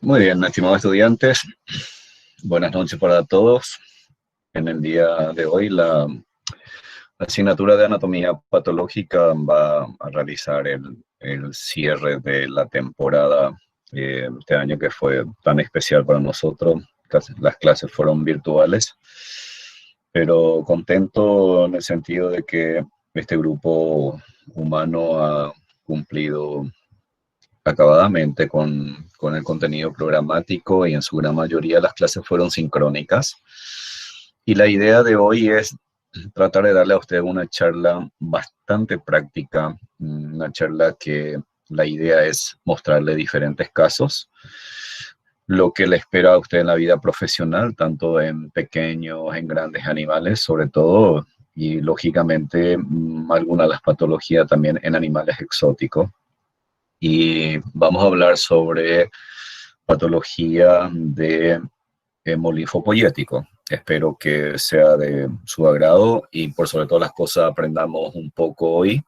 Muy bien, estimados estudiantes, buenas noches para todos. En el día de hoy la asignatura de anatomía patológica va a realizar el cierre de la temporada este año que fue tan especial para nosotros. Las clases fueron virtuales, pero contento en el sentido de que este grupo humano ha cumplido acabadamente con el contenido programático y en su gran mayoría las clases fueron sincrónicas. Y la idea de hoy es tratar de darle a usted una charla bastante práctica, una charla que la idea es mostrarle diferentes casos, lo que le espera a usted en la vida profesional, tanto en pequeños, en grandes animales, sobre todo, y lógicamente algunas de las patologías también en animales exóticos. Y vamos a hablar sobre patología de hemolinfopoyético. Espero que sea de su agrado y por sobre todas las cosas aprendamos un poco hoy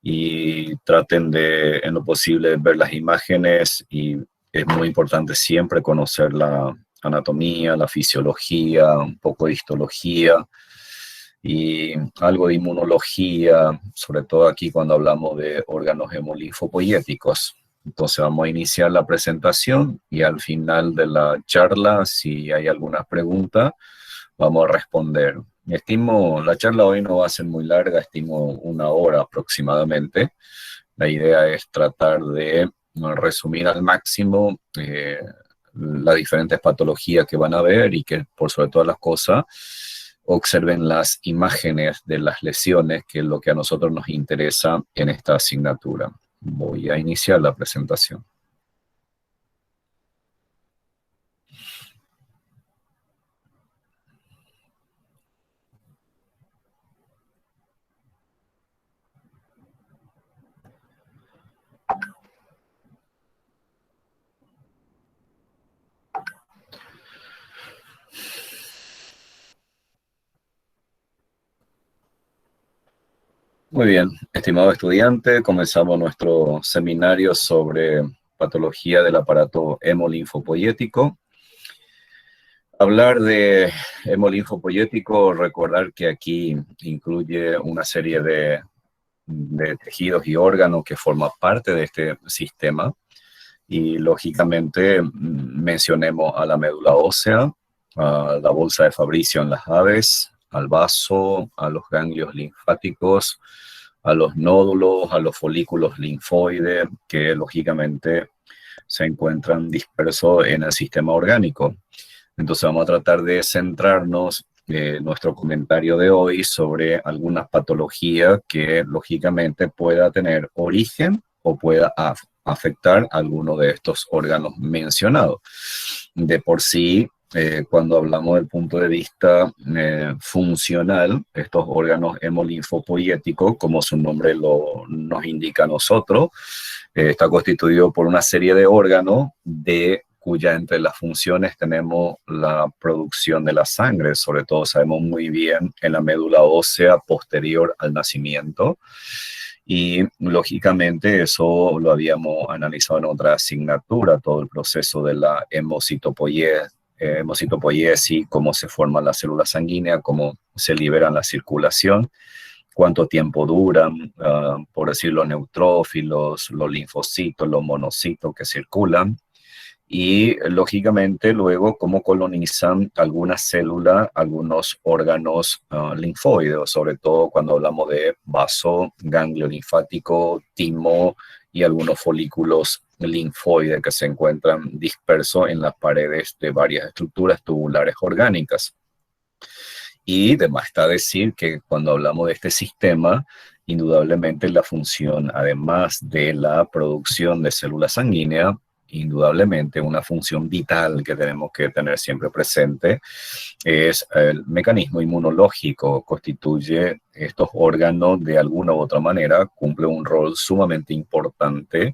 y traten de, en lo posible, ver las imágenes y es muy importante siempre conocer la anatomía, la fisiología, un poco de histología y algo de inmunología, sobre todo aquí cuando hablamos de órganos hemolinfopoyéticos. Entonces vamos a iniciar la presentación y al final de la charla, si hay alguna pregunta, vamos a responder. Estimo, la charla hoy no va a ser muy larga, estimo 1 hora aproximadamente. La idea es tratar de resumir al máximo las diferentes patologías que van a ver y que por sobre todas las cosas observen las imágenes de las lesiones, que es lo que a nosotros nos interesa en esta asignatura. Voy a iniciar la presentación. Muy bien, estimado estudiante, comenzamos nuestro seminario sobre patología del aparato hemolinfopoyético. Hablar de hemolinfopoyético, recordar que aquí incluye una serie de tejidos y órganos que forman parte de este sistema y lógicamente mencionemos a la médula ósea, a la bolsa de Fabricio en las aves, al vaso, a los ganglios linfáticos, a los nódulos, a los folículos linfoides, que lógicamente se encuentran dispersos en el sistema orgánico. Entonces vamos a tratar de centrarnos en nuestro comentario de hoy sobre algunas patologías que lógicamente pueda tener origen o pueda afectar alguno de estos órganos mencionados. De por sí, cuando hablamos del punto de vista funcional, estos órganos hemolinfopoyéticos, como su nombre nos indica a nosotros, está constituido por una serie de órganos cuya entre las funciones tenemos la producción de la sangre, sobre todo sabemos muy bien en la médula ósea posterior al nacimiento. Y lógicamente eso lo habíamos analizado en otra asignatura, todo el proceso de la hemocitopoiesis, cómo se forman las células sanguíneas, cómo se liberan la circulación, cuánto tiempo duran, por decir, los neutrófilos, los linfocitos, los monocitos que circulan, y lógicamente luego cómo colonizan algunas células, algunos órganos linfoides, sobre todo cuando hablamos de vaso, ganglio linfático, timo y algunos folículos linfoides que se encuentran dispersos en las paredes de varias estructuras tubulares orgánicas. Y además está decir que cuando hablamos de este sistema, indudablemente la función, además de la producción de células sanguíneas, indudablemente una función vital que tenemos que tener siempre presente es el mecanismo inmunológico. Constituye estos órganos de alguna u otra manera, cumple un rol sumamente importante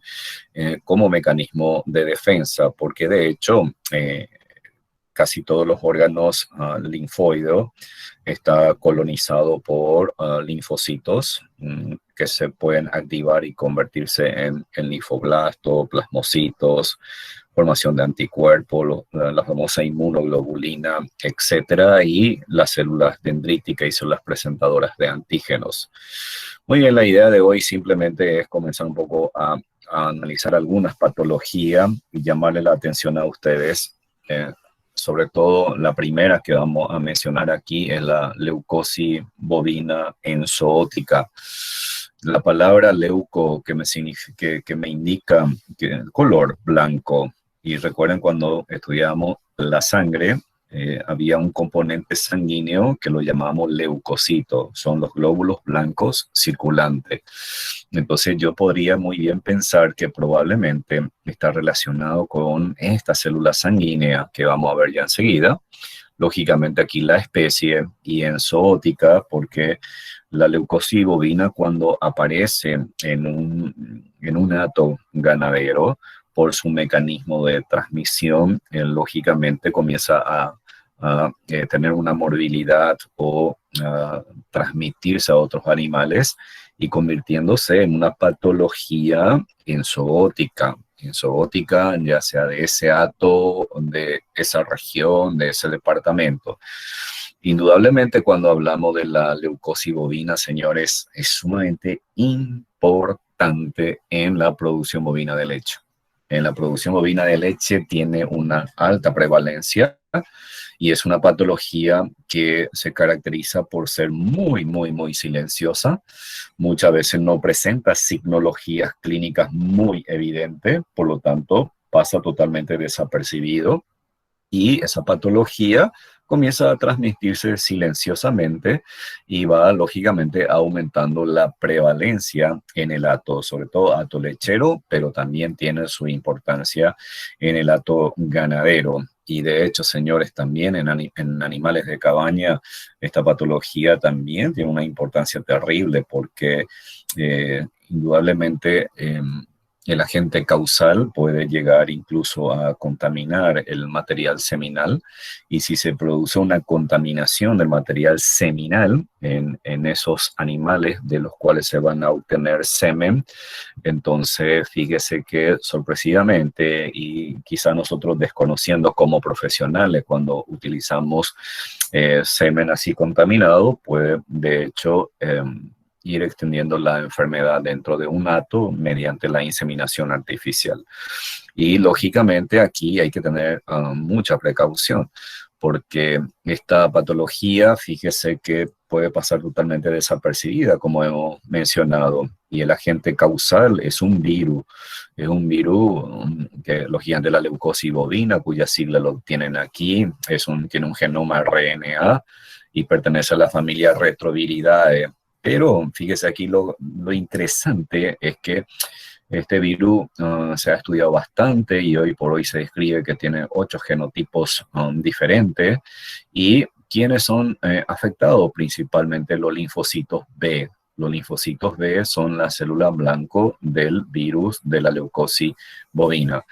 como mecanismo de defensa, porque de hecho casi todos los órganos linfoides está colonizado por linfocitos que se pueden activar y convertirse en linfoblastos, plasmocitos, formación de anticuerpos, la famosa inmunoglobulina, etcétera, y las células dendríticas y células presentadoras de antígenos. Muy bien, la idea de hoy simplemente es comenzar un poco a analizar algunas patologías y llamarle la atención a ustedes. Sobre todo la primera que vamos a mencionar aquí es la leucosis bovina enzootica. La palabra leuco que me indica que el color blanco. Y recuerden cuando estudiamos la sangre, había un componente sanguíneo que lo llamamos leucocito, son los glóbulos blancos circulantes. Entonces yo podría muy bien pensar que probablemente está relacionado con esta célula sanguínea que vamos a ver ya enseguida. Lógicamente aquí la especie y enzootica, porque la leucosis bovina cuando aparece en un hato ganadero, por su mecanismo de transmisión, lógicamente comienza a tener una morbilidad o a transmitirse a otros animales y convirtiéndose en una patología enzootica, ya sea de ese hato, de esa región, de ese departamento. Indudablemente cuando hablamos de la leucosis bovina, señores, es sumamente importante en la producción bovina de leche. En la producción bovina de leche tiene una alta prevalencia y es una patología que se caracteriza por ser muy silenciosa. Muchas veces no presenta signologías clínicas muy evidentes, por lo tanto pasa totalmente desapercibido y esa patología comienza a transmitirse silenciosamente y va lógicamente aumentando la prevalencia en el hato, sobre todo hato lechero, pero también tiene su importancia en el hato ganadero. Y de hecho, señores, también en animales de cabaña, esta patología también tiene una importancia terrible porque indudablemente el agente causal puede llegar incluso a contaminar el material seminal y si se produce una contaminación del material seminal en esos animales de los cuales se van a obtener semen, entonces fíjese que sorpresivamente y quizá nosotros desconociendo como profesionales cuando utilizamos semen así contaminado, puede de hecho ir extendiendo la enfermedad dentro de un hato mediante la inseminación artificial. Y lógicamente aquí hay que tener mucha precaución porque esta patología, fíjese que puede pasar totalmente desapercibida, como hemos mencionado, y el agente causal es un virus que lógicamente la leucosis bovina, cuya sigla lo tienen aquí, tiene un genoma RNA y pertenece a la familia Retroviridae. Pero fíjese aquí lo interesante es que este virus se ha estudiado bastante y hoy por hoy se describe que tiene 8 genotipos diferentes y quienes son afectados principalmente los linfocitos B. Los linfocitos B son la célula blanco del virus de la leucosis bovina.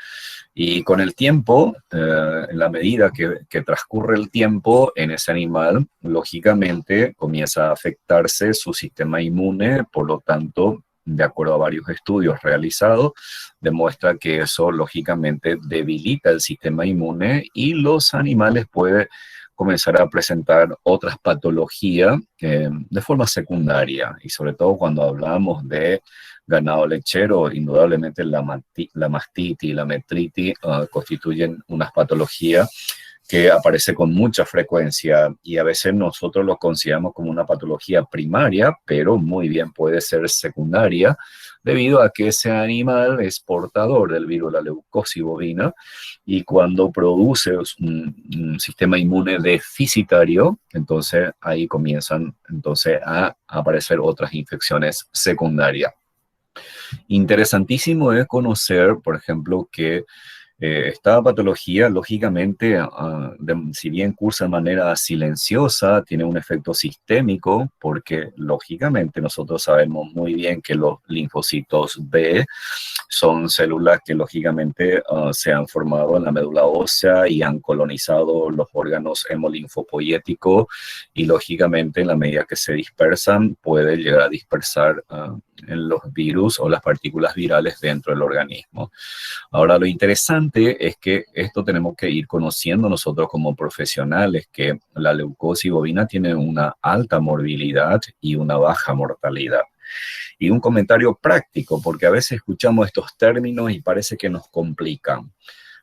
Y con el tiempo, en la medida que transcurre el tiempo en ese animal, lógicamente comienza a afectarse su sistema inmune, por lo tanto, de acuerdo a varios estudios realizados, demuestra que eso lógicamente debilita el sistema inmune y los animales pueden comenzar a presentar otras patologías de forma secundaria. Y sobre todo cuando hablamos de ganado lechero, indudablemente la mastitis y la metritis constituyen unas patologías que aparece con mucha frecuencia y a veces nosotros lo consideramos como una patología primaria, pero muy bien puede ser secundaria debido a que ese animal es portador del virus de la leucosis bovina y cuando produce un sistema inmune deficitario, entonces ahí comienzan entonces a aparecer otras infecciones secundarias. Interesantísimo es conocer, por ejemplo, que Esta patología, lógicamente, si bien cursa de manera silenciosa, tiene un efecto sistémico, porque lógicamente nosotros sabemos muy bien que los linfocitos B son células que lógicamente se han formado en la médula ósea y han colonizado los órganos hemolinfopoyéticos y lógicamente en la medida que se dispersan puede llegar a dispersar en los virus o las partículas virales dentro del organismo. Ahora, lo interesante es que esto tenemos que ir conociendo nosotros como profesionales, que la leucosis bovina tiene una alta morbilidad y una baja mortalidad. Y un comentario práctico, porque a veces escuchamos estos términos y parece que nos complican.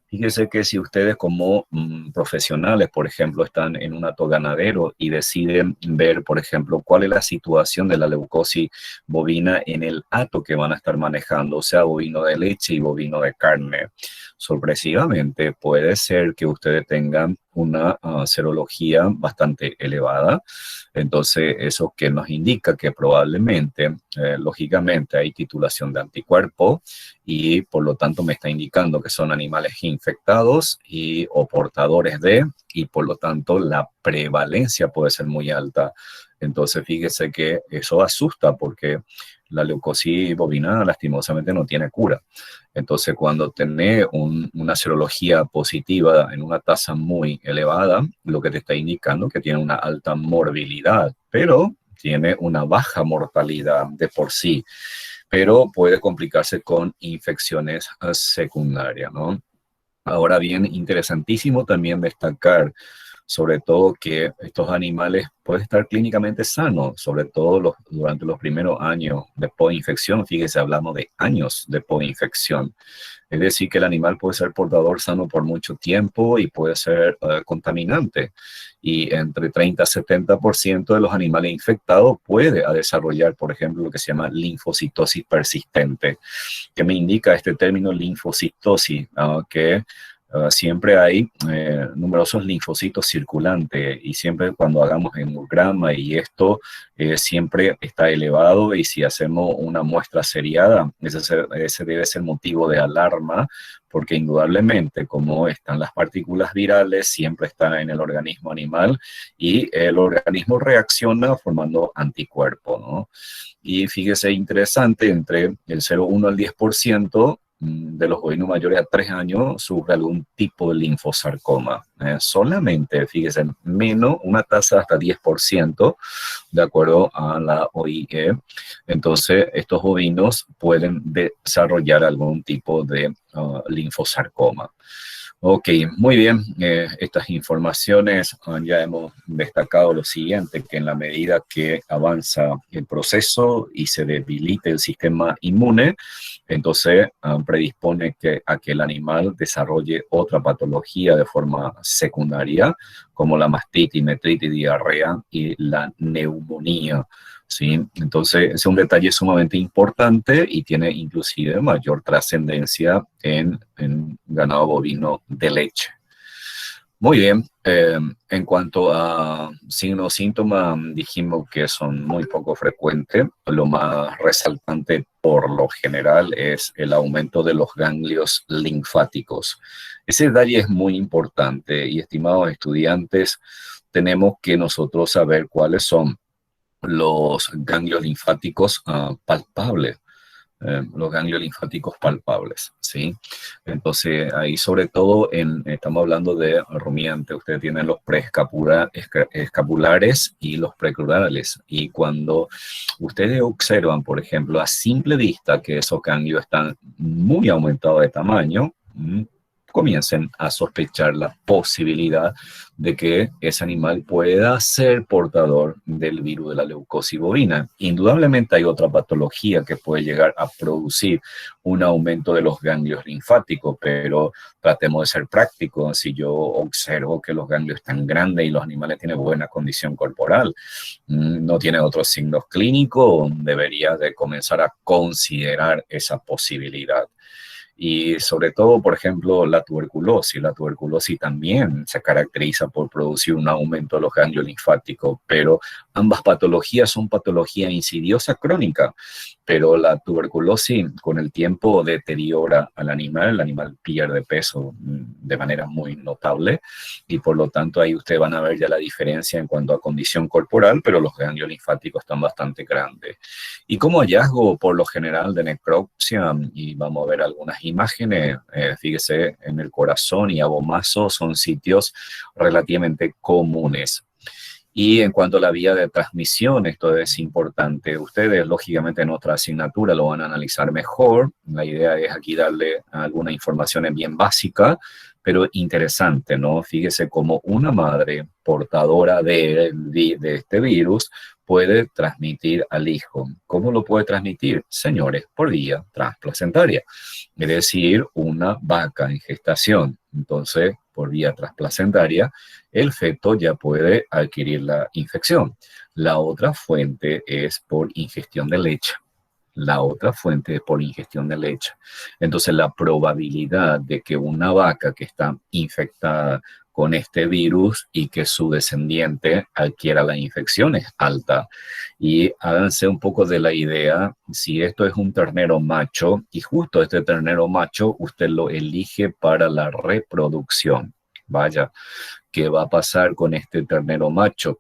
Fíjese que si ustedes como profesionales, por ejemplo, están en un hato ganadero y deciden ver, por ejemplo, cuál es la situación de la leucosis bovina en el hato que van a estar manejando, o sea, bovino de leche y bovino de carne, sorpresivamente puede ser que ustedes tengan una serología bastante elevada. Entonces, eso que nos indica que probablemente, lógicamente, hay titulación de anticuerpos y por lo tanto me está indicando que son animales infectados y o portadores de, y por lo tanto la prevalencia puede ser muy alta. Entonces, fíjese que eso asusta porque la leucosis bovina lastimosamente no tiene cura. Entonces, cuando tenés una serología positiva en una tasa muy elevada, lo que te está indicando es que tiene una alta morbilidad, pero tiene una baja mortalidad de por sí, pero puede complicarse con infecciones secundarias, ¿no? Ahora bien, interesantísimo también destacar sobre todo que estos animales pueden estar clínicamente sanos, sobre todo durante los primeros años de post-infección. Fíjese, hablamos de años de post-infección. Es decir, que el animal puede ser portador sano por mucho tiempo y puede ser contaminante. Y entre 30 a 70% de los animales infectados puede desarrollar, por ejemplo, lo que se llama linfocitosis persistente. ¿Qué me indica este término linfocitosis? Que siempre hay numerosos linfocitos circulantes y siempre cuando hagamos hemograma y esto siempre está elevado y si hacemos una muestra seriada, ese debe ser motivo de alarma porque indudablemente como están las partículas virales, siempre están en el organismo animal y el organismo reacciona formando anticuerpos, ¿no? Y fíjese, interesante, entre el 0,1 al 10% de los bovinos mayores a 3 años sufre algún tipo de linfosarcoma. Solamente, fíjese, menos una tasa hasta 10%, de acuerdo a la OIE. Entonces, estos bovinos pueden desarrollar algún tipo de linfosarcoma. Ok, muy bien. Estas informaciones ya hemos destacado lo siguiente, que en la medida que avanza el proceso y se debilite el sistema inmune, entonces predispone a que el animal desarrolle otra patología de forma secundaria, como la mastitis, metritis, diarrea y la neumonía. ¿Sí? Entonces, es un detalle sumamente importante y tiene inclusive mayor trascendencia en ganado bovino de leche. Muy bien, en cuanto a signos, síntomas, dijimos que son muy poco frecuentes. Lo más resaltante por lo general es el aumento de los ganglios linfáticos. Ese detalle es muy importante y, estimados estudiantes, tenemos que nosotros saber cuáles son los ganglios linfáticos palpables, los ganglios linfáticos palpables, ¿sí? Entonces, ahí sobre todo estamos hablando de rumiantes, ustedes tienen los preescapulares y los precrurales, y cuando ustedes observan, por ejemplo, a simple vista que esos ganglios están muy aumentados de tamaño, comiencen a sospechar la posibilidad de que ese animal pueda ser portador del virus de la leucosis bovina. Indudablemente hay otra patología que puede llegar a producir un aumento de los ganglios linfáticos, pero tratemos de ser prácticos. Si yo observo que los ganglios están grandes y los animales tienen buena condición corporal, no tienen otros signos clínicos, debería de comenzar a considerar esa posibilidad. Y sobre todo, por ejemplo, la tuberculosis. La tuberculosis también se caracteriza por producir un aumento de los ganglios linfáticos, pero ambas patologías son patología insidiosa crónica, pero la tuberculosis con el tiempo deteriora al animal, el animal pierde peso de manera muy notable y por lo tanto ahí ustedes van a ver ya la diferencia en cuanto a condición corporal, pero los ganglios linfáticos están bastante grandes. Y como hallazgo por lo general de necropsia, y vamos a ver algunas imágenes, fíjese en el corazón y abomazo son sitios relativamente comunes. Y en cuanto a la vía de transmisión, esto es importante. Ustedes, lógicamente, en otra asignatura lo van a analizar mejor. La idea es aquí darle alguna información bien básica, pero interesante, ¿no? Fíjese cómo una madre portadora de este virus puede transmitir al hijo. ¿Cómo lo puede transmitir? Señores, por vía transplacentaria, es decir, una vaca en gestación. Entonces, por vía transplacentaria, el feto ya puede adquirir la infección. La otra fuente es por ingestión de leche. La otra fuente es por ingestión de leche. Entonces, la probabilidad de que una vaca que está infectada con este virus y que su descendiente adquiera la infección es alta. Y háganse un poco de la idea, si esto es un ternero macho y justo este ternero macho usted lo elige para la reproducción. Vaya, ¿qué va a pasar con este ternero macho?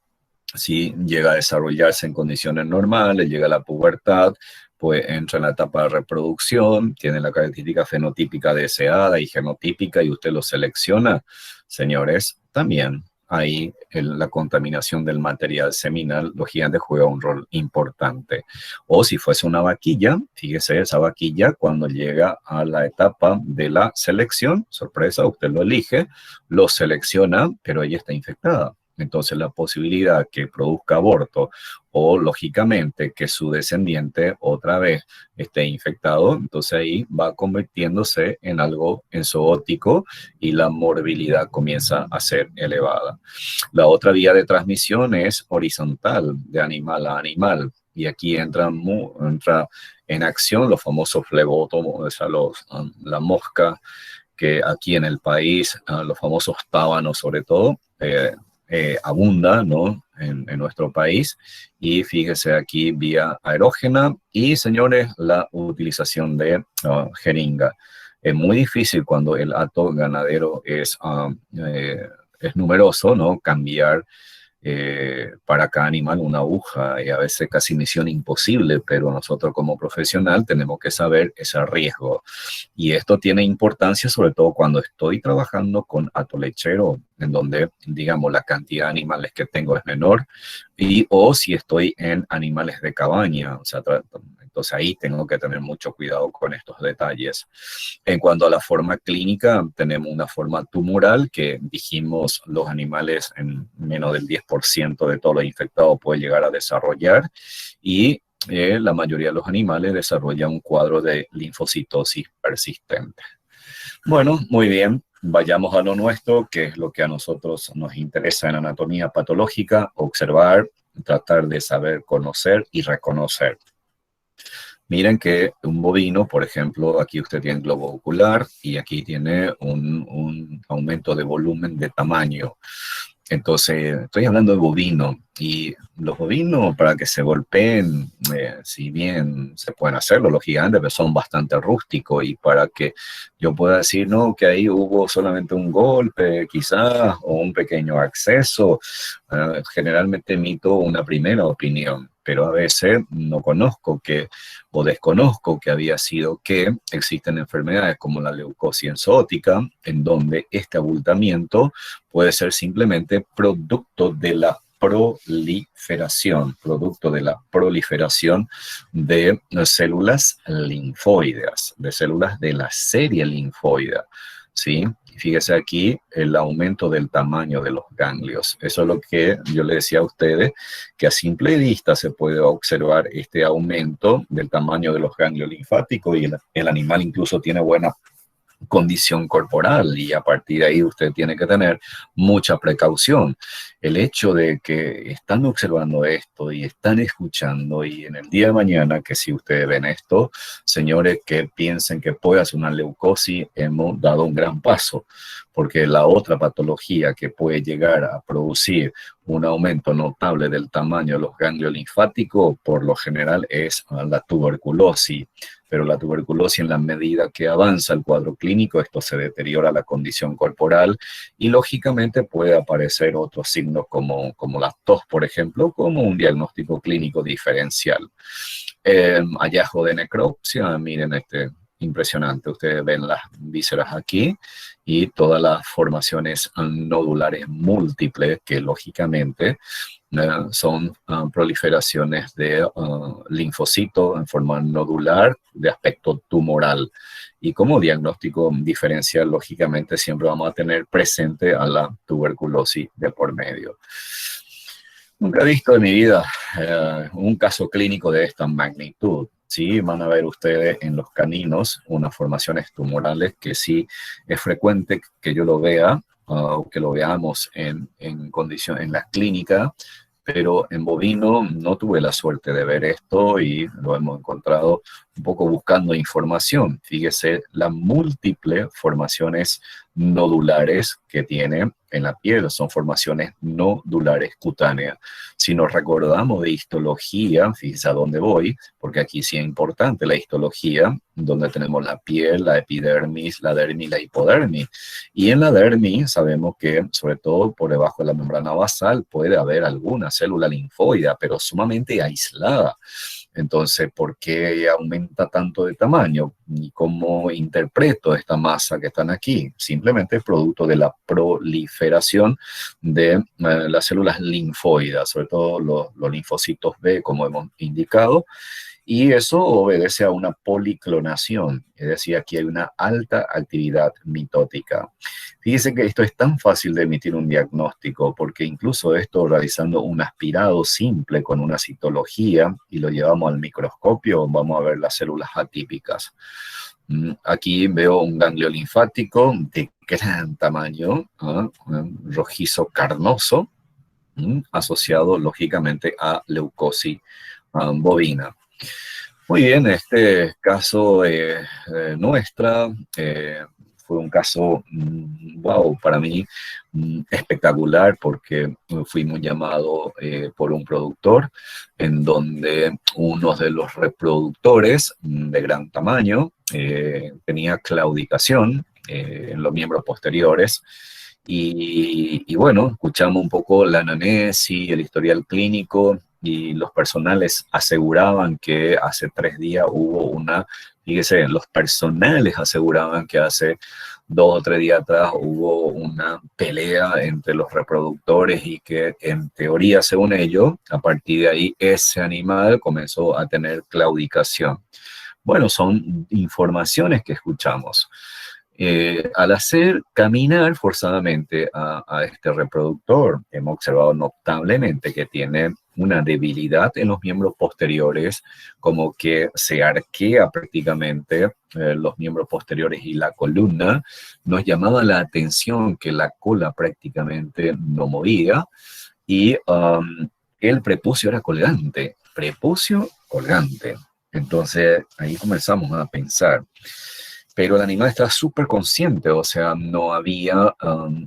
Si llega a desarrollarse en condiciones normales, llega a la pubertad, pues entra en la etapa de reproducción, tiene la característica fenotípica deseada y genotípica y usted lo selecciona, señores, también ahí la contaminación del material seminal, lógicamente juega un rol importante. O si fuese una vaquilla, fíjese esa vaquilla cuando llega a la etapa de la selección, sorpresa, usted lo elige, lo selecciona, pero ella está infectada. Entonces la posibilidad que produzca aborto o lógicamente que su descendiente otra vez esté infectado, entonces ahí va convirtiéndose en algo zoótico y la morbilidad comienza a ser elevada. La otra vía de transmisión es horizontal, de animal a animal, y aquí entra en acción los famosos flebótomos, o sea, la mosca que aquí en el país, los famosos tábanos sobre todo, abunda, ¿no? En nuestro país. Y fíjese aquí vía aerógena y, señores, la utilización de jeringa. Es muy difícil cuando el hato ganadero es numeroso, ¿no? Cambiar para cada animal una aguja y a veces casi misión imposible, pero nosotros como profesional tenemos que saber ese riesgo. Y esto tiene importancia sobre todo cuando estoy trabajando con hato lechero, en donde, digamos, la cantidad de animales que tengo es menor, o si estoy en animales de cabaña, o sea, entonces ahí tengo que tener mucho cuidado con estos detalles. En cuanto a la forma clínica, tenemos una forma tumoral que dijimos los animales en menos del 10% de todos los infectados puede llegar a desarrollar y la mayoría de los animales desarrolla un cuadro de linfocitosis persistente. Bueno, muy bien. Vayamos a lo nuestro, que es lo que a nosotros nos interesa en anatomía patológica, observar, tratar de saber, conocer y reconocer. Miren que un bovino, por ejemplo, aquí usted tiene globo ocular y aquí tiene un aumento de volumen de tamaño. Entonces, estoy hablando de bovino y los bovinos para que se golpeen, si bien se pueden hacerlo, los gigantes, pero son bastante rústicos y para que yo pueda decir, no, que ahí hubo solamente un golpe quizás o un pequeño acceso, generalmente emito una primera opinión, pero a veces no conozco o desconozco que había sido que existen enfermedades como la leucosis enzootica, en donde este abultamiento puede ser simplemente producto de la proliferación de células linfoides, de células de la serie linfoide, ¿sí? Fíjese aquí el aumento del tamaño de los ganglios. Eso es lo que yo le decía a ustedes, que a simple vista se puede observar este aumento del tamaño de los ganglios linfáticos y el animal incluso tiene buena condición corporal, y a partir de ahí usted tiene que tener mucha precaución. El hecho de que están observando esto y están escuchando, y en el día de mañana, que si ustedes ven esto, señores, que piensen que puede hacer una leucosis, hemos dado un gran paso, porque la otra patología que puede llegar a producir un aumento notable del tamaño de los ganglios linfáticos, por lo general es la tuberculosis. Pero la tuberculosis, en la medida que avanza el cuadro clínico, esto se deteriora la condición corporal y lógicamente puede aparecer otros signos como la tos, por ejemplo, como un diagnóstico clínico diferencial. Hallazgo de necropsia, miren impresionante, ustedes ven las vísceras aquí y todas las formaciones nodulares múltiples que lógicamente son proliferaciones de linfocitos en forma nodular de aspecto tumoral. Y como diagnóstico diferencial, lógicamente siempre vamos a tener presente a la tuberculosis de por medio. Nunca he visto en mi vida un caso clínico de esta magnitud. Sí, van a ver ustedes en los caninos unas formaciones tumorales que sí es frecuente que yo lo vea o que lo veamos en la clínica, pero en bovino no tuve la suerte de ver esto y lo hemos encontrado un poco buscando información. Fíjese las múltiples formaciones nodulares que tiene en la piel, son formaciones nodulares cutáneas. Si nos recordamos de histología, fíjese a dónde voy, porque aquí sí es importante la histología, donde tenemos la piel, la epidermis, la dermis, la hipodermis. Y en la dermis sabemos que, sobre todo por debajo de la membrana basal, puede haber alguna célula linfoide, pero sumamente aislada. Entonces, ¿por qué aumenta tanto de tamaño? ¿Y cómo interpreto esta masa que están aquí? Simplemente es producto de la proliferación de las células linfoides, sobre todo los linfocitos B, como hemos indicado, y eso obedece a una policlonación, es decir, aquí hay una alta actividad mitótica. Fíjense que esto es tan fácil de emitir un diagnóstico, porque incluso esto, realizando un aspirado simple con una citología y lo llevamos al microscopio, vamos a ver las células atípicas. Aquí veo un ganglio linfático de gran tamaño, rojizo carnoso, asociado lógicamente a leucosis bovina. Muy bien, este caso nuestra fue un caso, wow, para mí espectacular, porque fuimos llamados por un productor en donde uno de los reproductores de gran tamaño tenía claudicación en los miembros posteriores. Y bueno, escuchamos un poco la anamnesis, el historial clínico, y los personales aseguraban que hace 3 días hubo fíjese, los personales aseguraban que hace 2 o 3 días atrás hubo una pelea entre los reproductores y que en teoría, según ellos, a partir de ahí ese animal comenzó a tener claudicación. Bueno, son informaciones que escuchamos. Al hacer caminar forzadamente a este reproductor, hemos observado notablemente que tiene una debilidad en los miembros posteriores, como que se arquea prácticamente los miembros posteriores y la columna. Nos llamaba la atención que la cola prácticamente no movía y el prepucio era colgante, prepucio colgante. Entonces ahí comenzamos a pensar. Pero el animal estaba súper consciente, o sea, no había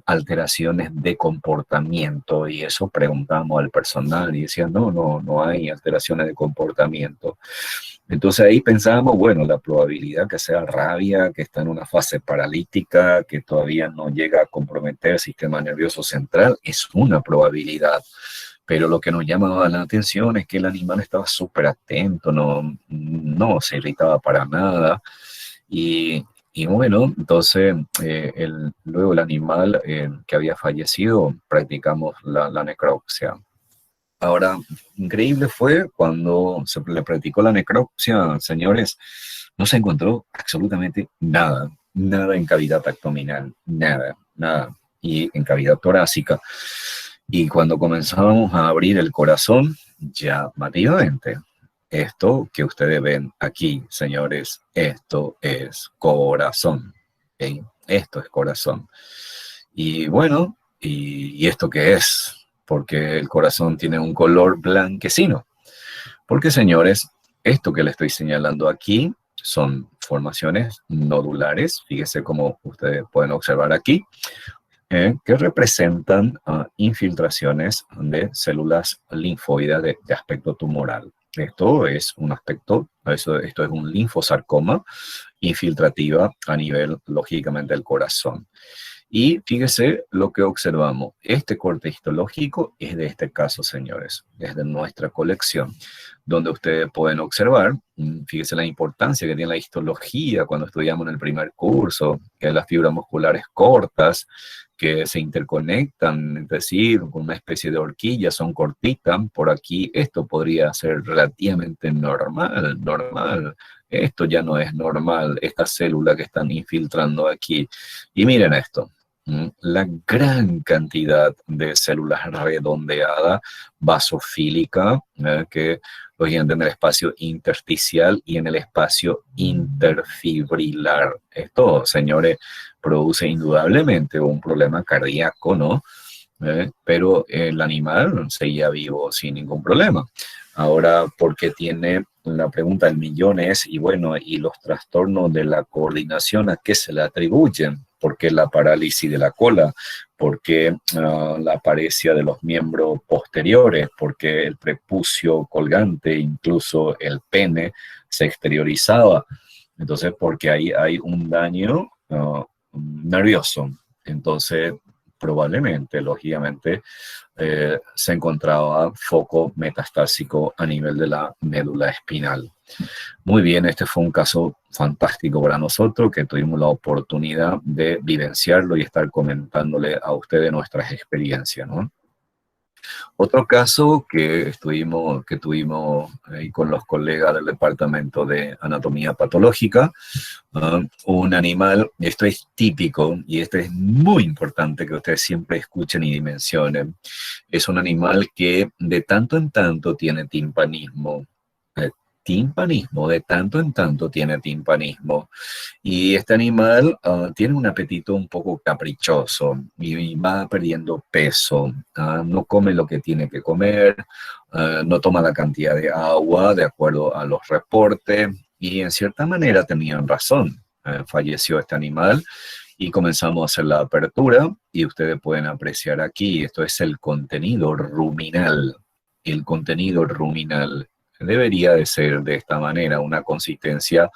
alteraciones de comportamiento, y eso preguntamos al personal y decían, no hay alteraciones de comportamiento. Entonces ahí pensábamos, bueno, la probabilidad que sea rabia, que está en una fase paralítica, que todavía no llega a comprometer el sistema nervioso central, es una probabilidad. Pero lo que nos llamaba la atención es que el animal estaba súper atento, no se irritaba para nada. Y bueno, entonces luego el animal que había fallecido, practicamos la necropsia. Ahora, increíble fue cuando se le practicó la necropsia, señores, no se encontró absolutamente nada, nada en cavidad abdominal, nada, y en cavidad torácica. Y cuando comenzábamos a abrir el corazón, llamativamente, esto que ustedes ven aquí, señores, esto es corazón. ¿Ok? Esto es corazón. Y bueno, ¿y esto qué es? Porque el corazón tiene un color blanquecino. Porque, señores, esto que le estoy señalando aquí son formaciones nodulares, fíjese como ustedes pueden observar aquí, que representan infiltraciones de células linfoides de aspecto tumoral. Esto es un aspecto, esto es un linfosarcoma infiltrativa a nivel, lógicamente, del corazón. Y fíjese lo que observamos. Este corte histológico es de este caso, señores. Es de nuestra colección, donde ustedes pueden observar, fíjese la importancia que tiene la histología cuando estudiamos en el primer curso, que las fibras musculares cortas, que se interconectan entre sí con una especie de horquilla, son cortitas. Por aquí esto podría ser relativamente normal. Esto ya no es normal, esta célula que están infiltrando aquí. Y miren esto. La gran cantidad de células redondeadas, basofílica, que lógicamente en el espacio intersticial y en el espacio interfibrilar. Esto, señores, produce indudablemente un problema cardíaco, ¿no? Pero el animal seguía vivo sin ningún problema. Ahora, ¿por qué tiene la pregunta del millón es, y bueno, y los trastornos de la coordinación, ¿a qué se le atribuyen? ¿Por qué la parálisis de la cola? ¿Por qué la apariencia de los miembros posteriores? ¿Por qué el prepucio colgante, incluso el pene, se exteriorizaba? Entonces, porque ahí hay un daño nervioso. Entonces, probablemente, lógicamente, se encontraba foco metastásico a nivel de la médula espinal. Muy bien, este fue un caso fantástico para nosotros que tuvimos la oportunidad de vivenciarlo y estar comentándole a ustedes nuestras experiencias, ¿no? Otro caso que tuvimos ahí con los colegas del Departamento de Anatomía Patológica, un animal, esto es típico y esto es muy importante que ustedes siempre escuchen y dimensionen, es un animal que de tanto en tanto tiene timpanismo. Timpanismo, de tanto en tanto tiene timpanismo. Y este animal tiene un apetito un poco caprichoso y va perdiendo peso. No come lo que tiene que comer, no toma la cantidad de agua de acuerdo a los reportes y en cierta manera tenían razón. Falleció este animal y comenzamos a hacer la apertura y ustedes pueden apreciar aquí, esto es el contenido ruminal. El contenido ruminal debería de ser de esta manera, una consistencia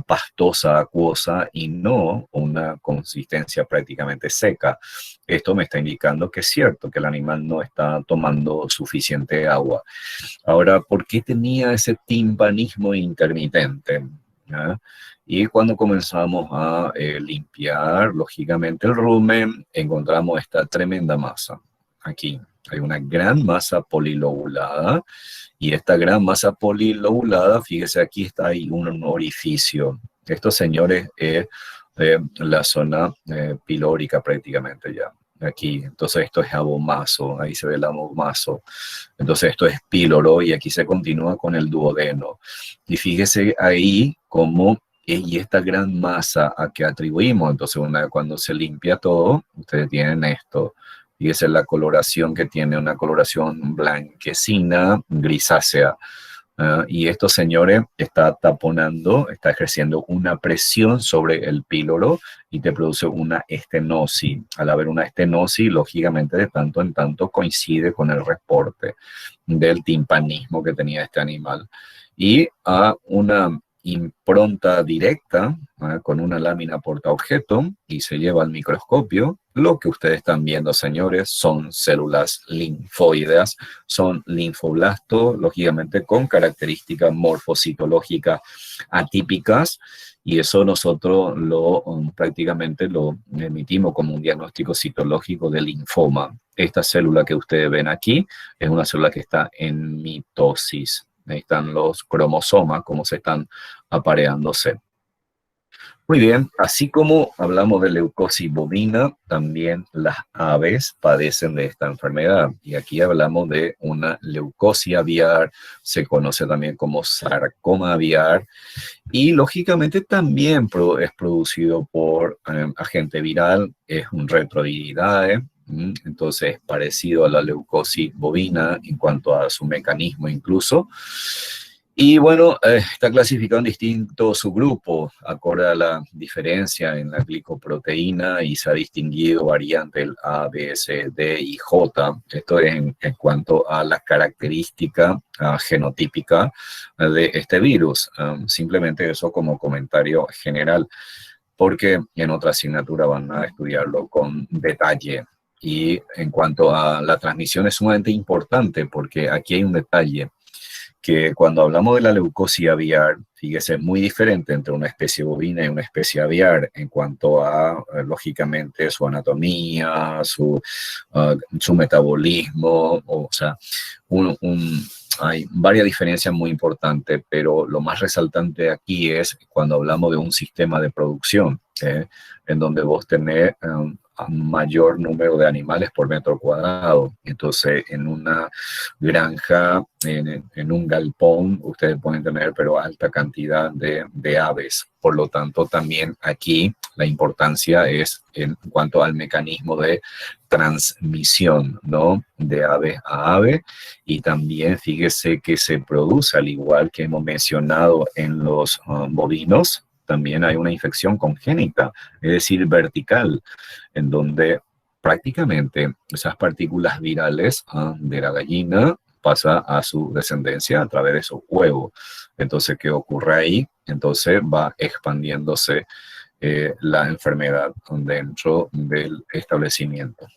pastosa, acuosa y no una consistencia prácticamente seca. Esto me está indicando que es cierto que el animal no está tomando suficiente agua. Ahora, ¿por qué tenía ese timpanismo intermitente? ¿Ah? Y cuando comenzamos a limpiar, lógicamente, el rumen, encontramos esta tremenda masa. Aquí hay una gran masa polilobulada y esta gran masa polilobulada, fíjese, aquí está ahí un orificio. Estos señores es la zona pilórica prácticamente ya. Aquí, entonces esto es abomaso, ahí se ve el abomaso. Entonces esto es píloro y aquí se continúa con el duodeno. Y fíjese ahí cómo y esta gran masa a que atribuimos, entonces cuando se limpia todo, ustedes tienen esto. Fíjese la coloración que tiene, una coloración blanquecina, grisácea. Y estos señores está taponando, está ejerciendo una presión sobre el píloro y te produce una estenosis. Al haber una estenosis, lógicamente de tanto en tanto coincide con el reporte del timpanismo que tenía este animal. Y a una impronta directa con una lámina portaobjeto y se lleva al microscopio. Lo que ustedes están viendo, señores, son células linfoideas, son linfoblastos, lógicamente con características morfocitológicas atípicas, y eso nosotros prácticamente lo emitimos como un diagnóstico citológico de linfoma. Esta célula que ustedes ven aquí es una célula que está en mitosis. Ahí están los cromosomas, como se están apareándose. Muy bien, así como hablamos de leucosis bovina, también las aves padecen de esta enfermedad. Y aquí hablamos de una leucosia aviar, se conoce también como sarcoma aviar, y lógicamente también es producido por agente viral, es un retroviridae, entonces parecido a la leucosis bovina en cuanto a su mecanismo incluso. Y bueno, está clasificado en distintos subgrupos, acorde a la diferencia en la glicoproteína, y se ha distinguido variante el A, B, C, D y J. Esto es en cuanto a la característica genotípica de este virus. Simplemente eso como comentario general, porque en otra asignatura van a estudiarlo con detalle. Y en cuanto a la transmisión es sumamente importante, porque aquí hay un detalle, que cuando hablamos de la leucosis aviar, fíjese, es muy diferente entre una especie bovina y una especie aviar en cuanto a, lógicamente, su anatomía, su metabolismo, o sea, hay varias diferencias muy importantes, pero lo más resaltante aquí es cuando hablamos de un sistema de producción, en donde vos tenés a mayor número de animales por metro cuadrado. Entonces, en una granja, en un galpón, ustedes pueden tener, pero alta cantidad de aves. Por lo tanto, también aquí la importancia es en cuanto al mecanismo de transmisión, ¿no? De ave a ave. Y también fíjese que se produce, al igual que hemos mencionado en los bovinos, también hay una infección congénita, es decir, vertical, en donde prácticamente esas partículas virales de la gallina pasa a su descendencia a través de esos huevos. Entonces, ¿qué ocurre ahí? Entonces va expandiéndose la enfermedad dentro del establecimiento.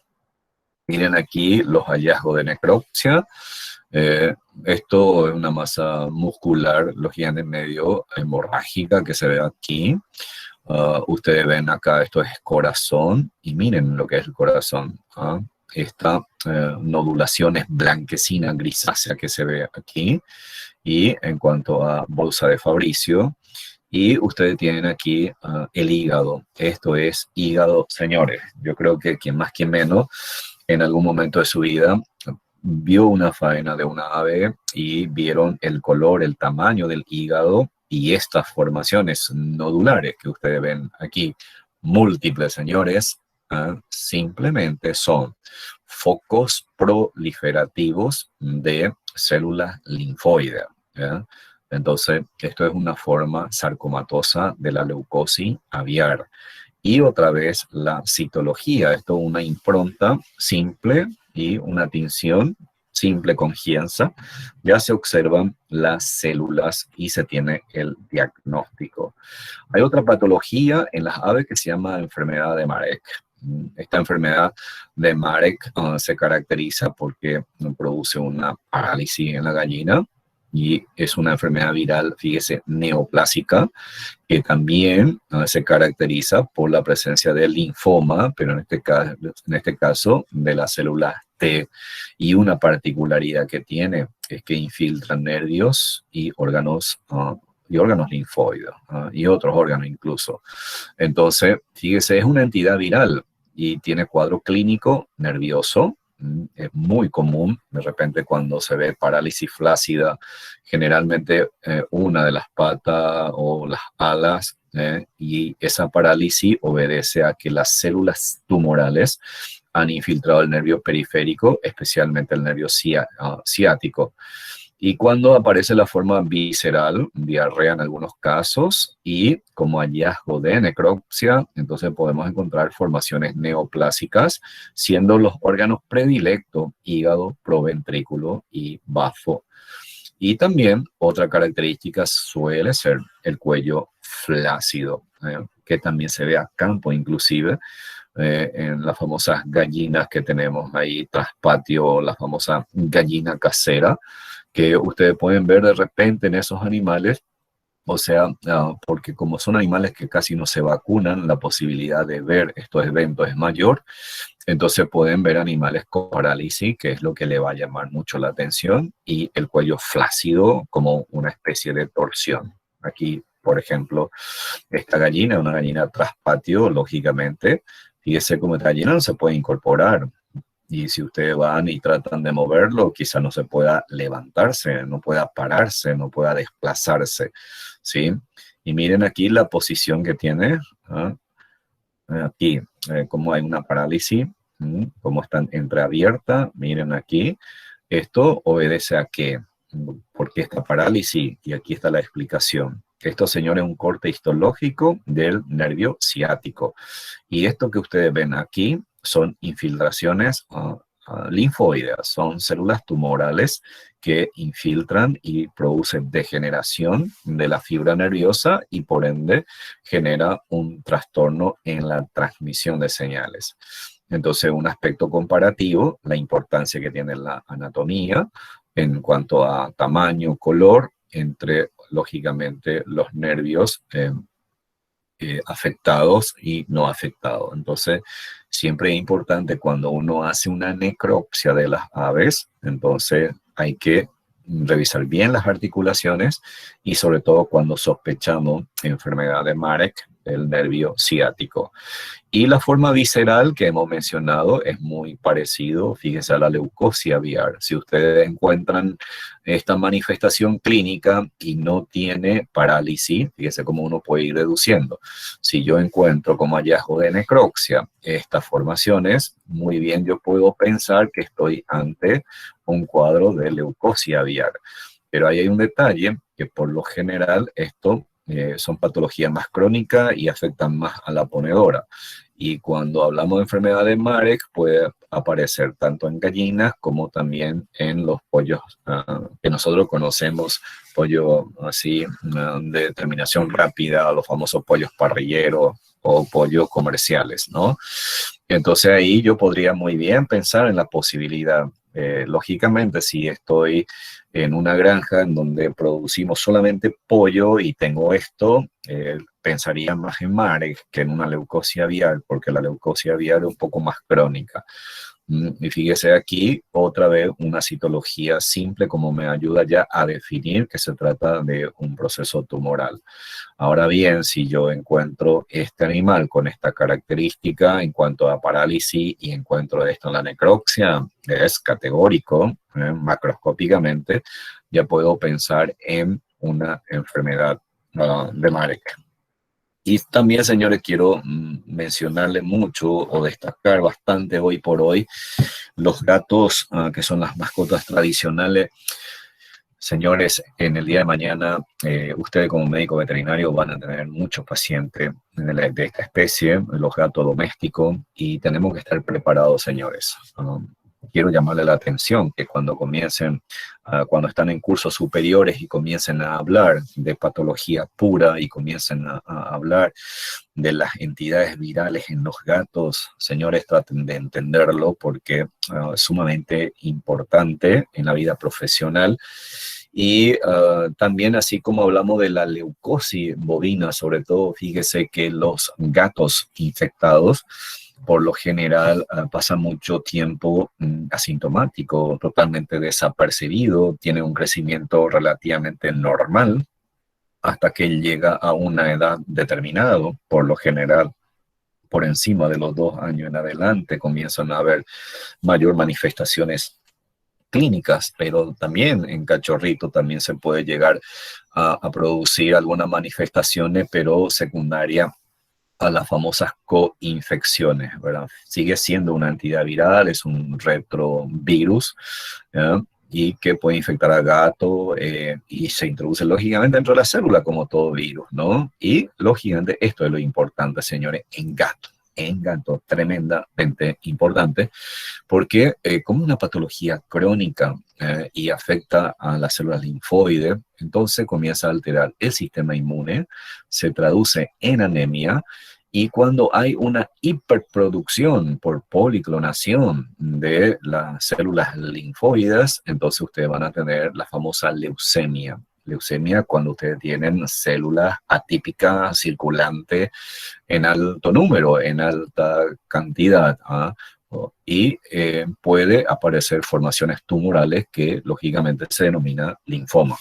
Miren aquí los hallazgos de necropsia. Esto es una masa muscular, lógicamente medio hemorrágica, que se ve aquí. Ustedes ven acá, esto es corazón, y miren lo que es el corazón. Esta nodulación es blanquecina, grisácea, que se ve aquí. Y en cuanto a bolsa de Fabricio, y ustedes tienen aquí el hígado. Esto es hígado, señores. Yo creo que quien más, quien menos, en algún momento de su vida vio una faena de una ave y vieron el color, el tamaño del hígado y estas formaciones nodulares que ustedes ven aquí, múltiples, señores, simplemente son focos proliferativos de células linfoides. ¿Ya? Entonces, esto es una forma sarcomatosa de la leucosis aviar. Y otra vez la citología, esto es una impronta simple y una tinción simple con Gienza. Ya se observan las células y se tiene el diagnóstico. Hay otra patología en las aves que se llama enfermedad de Marek. Esta enfermedad de Marek se caracteriza porque produce una parálisis en la gallina, y es una enfermedad viral, fíjese, neoplásica, que también se caracteriza por la presencia de linfoma, pero en este caso de las células T. Y una particularidad que tiene es que infiltran nervios y órganos linfoides y otros órganos incluso. Entonces, fíjese, es una entidad viral y tiene cuadro clínico nervioso. Es muy común, de repente, cuando se ve parálisis flácida, generalmente una de las patas o las alas, y esa parálisis obedece a que las células tumorales han infiltrado el nervio periférico, especialmente el nervio ciático. Y cuando aparece la forma visceral, diarrea en algunos casos, y como hallazgo de necropsia, entonces podemos encontrar formaciones neoplásicas, siendo los órganos predilectos hígado, proventrículo y bazo. Y también otra característica suele ser el cuello flácido, que también se ve a campo inclusive, en las famosas gallinas que tenemos ahí tras patio, la famosa gallina casera, que ustedes pueden ver de repente en esos animales. O sea, porque como son animales que casi no se vacunan, la posibilidad de ver estos eventos es mayor. Entonces pueden ver animales con parálisis, que es lo que le va a llamar mucho la atención, y el cuello flácido como una especie de torsión. Aquí, por ejemplo, esta gallina, una gallina traspatio, lógicamente, fíjese cómo esta gallina no se puede incorporar. Y si ustedes van y tratan de moverlo, quizá no se pueda levantarse, no pueda pararse, no pueda desplazarse, ¿sí? Y miren aquí la posición que tiene, aquí cómo hay una parálisis, cómo están entreabierta, miren aquí, esto obedece a qué, ¿por qué esta parálisis? Y aquí está la explicación. Esto, señores, es un corte histológico del nervio ciático. Y esto que ustedes ven aquí son infiltraciones linfoideas, son células tumorales que infiltran y producen degeneración de la fibra nerviosa y por ende genera un trastorno en la transmisión de señales. Entonces, un aspecto comparativo, la importancia que tiene la anatomía en cuanto a tamaño, color, entre, lógicamente, los nervios afectados y no afectados. Entonces, siempre es importante cuando uno hace una necropsia de las aves, entonces hay que revisar bien las articulaciones y sobre todo cuando sospechamos enfermedad de Marek, el nervio ciático. Y la forma visceral que hemos mencionado es muy parecido, fíjese, a la leucosia aviar. Si ustedes encuentran esta manifestación clínica y no tiene parálisis, fíjese cómo uno puede ir reduciendo. Si yo encuentro como hallazgo de necropsia estas formaciones, muy bien yo puedo pensar que estoy ante un cuadro de leucosia aviar. Pero ahí hay un detalle que por lo general esto son patologías más crónicas y afectan más a la ponedora. Y cuando hablamos de enfermedad de Marek, puede aparecer tanto en gallinas como también en los pollos que nosotros conocemos, pollo así de terminación rápida, los famosos pollos parrilleros o pollos comerciales, ¿no? Entonces ahí yo podría muy bien pensar en la posibilidad. Lógicamente, si estoy en una granja en donde producimos solamente pollo y tengo esto, pensaría más en Marek que en una leucosia aviar, porque la leucosia aviar es un poco más crónica. Y fíjese aquí, otra vez, una citología simple como me ayuda ya a definir que se trata de un proceso tumoral. Ahora bien, si yo encuentro este animal con esta característica en cuanto a parálisis y encuentro esto en la necropsia, es categórico, macroscópicamente, ya puedo pensar en una enfermedad de Marek. Y también, señores, quiero mencionarle mucho o destacar bastante hoy por hoy los gatos, que son las mascotas tradicionales. Señores, en el día de mañana, ustedes como médico veterinario van a tener muchos pacientes de esta especie, los gatos domésticos, y tenemos que estar preparados, señores. Quiero llamarle la atención que cuando comiencen, cuando están en cursos superiores y comiencen a hablar de patología pura y comiencen a hablar de las entidades virales en los gatos, señores, traten de entenderlo porque es sumamente importante en la vida profesional. Y también, así como hablamos de la leucosis bovina, sobre todo, fíjese que los gatos infectados, por lo general, pasan mucho tiempo asintomático, totalmente desapercibido, tiene un crecimiento relativamente normal hasta que llega a una edad determinada, por lo general. Por encima de los 2 años en adelante comienzan a haber mayor manifestaciones clínicas, pero también en cachorrito también se puede llegar a producir algunas manifestaciones, pero secundaria a las famosas coinfecciones, ¿verdad? Sigue siendo una entidad viral, es un retrovirus, ¿ya? Y que puede infectar al gato y se introduce lógicamente dentro de la célula como todo virus, ¿no? Y lógicamente esto es lo importante, señores, en gato, tremendamente importante, porque como una patología crónica y afecta a las células linfoides, entonces comienza a alterar el sistema inmune, se traduce en anemia, y cuando hay una hiperproducción por policlonación de las células linfoides, entonces ustedes van a tener la famosa leucemia. Leucemia cuando ustedes tienen células atípicas circulantes en alto número, en alta cantidad, y puede aparecer formaciones tumorales que lógicamente se denomina linfoma.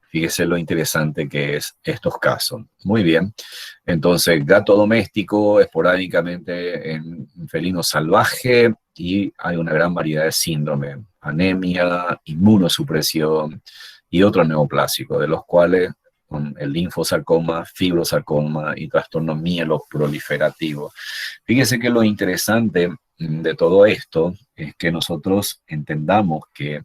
Fíjese lo interesante que es estos casos. Muy bien. Entonces, gato doméstico, esporádicamente en felino salvaje, y hay una gran variedad de síndromes, anemia, inmunosupresión y otros neoplásicos, de los cuales el linfosarcoma, fibrosarcoma y trastorno mieloproliferativo. Fíjese que lo interesante de todo esto es que nosotros entendamos que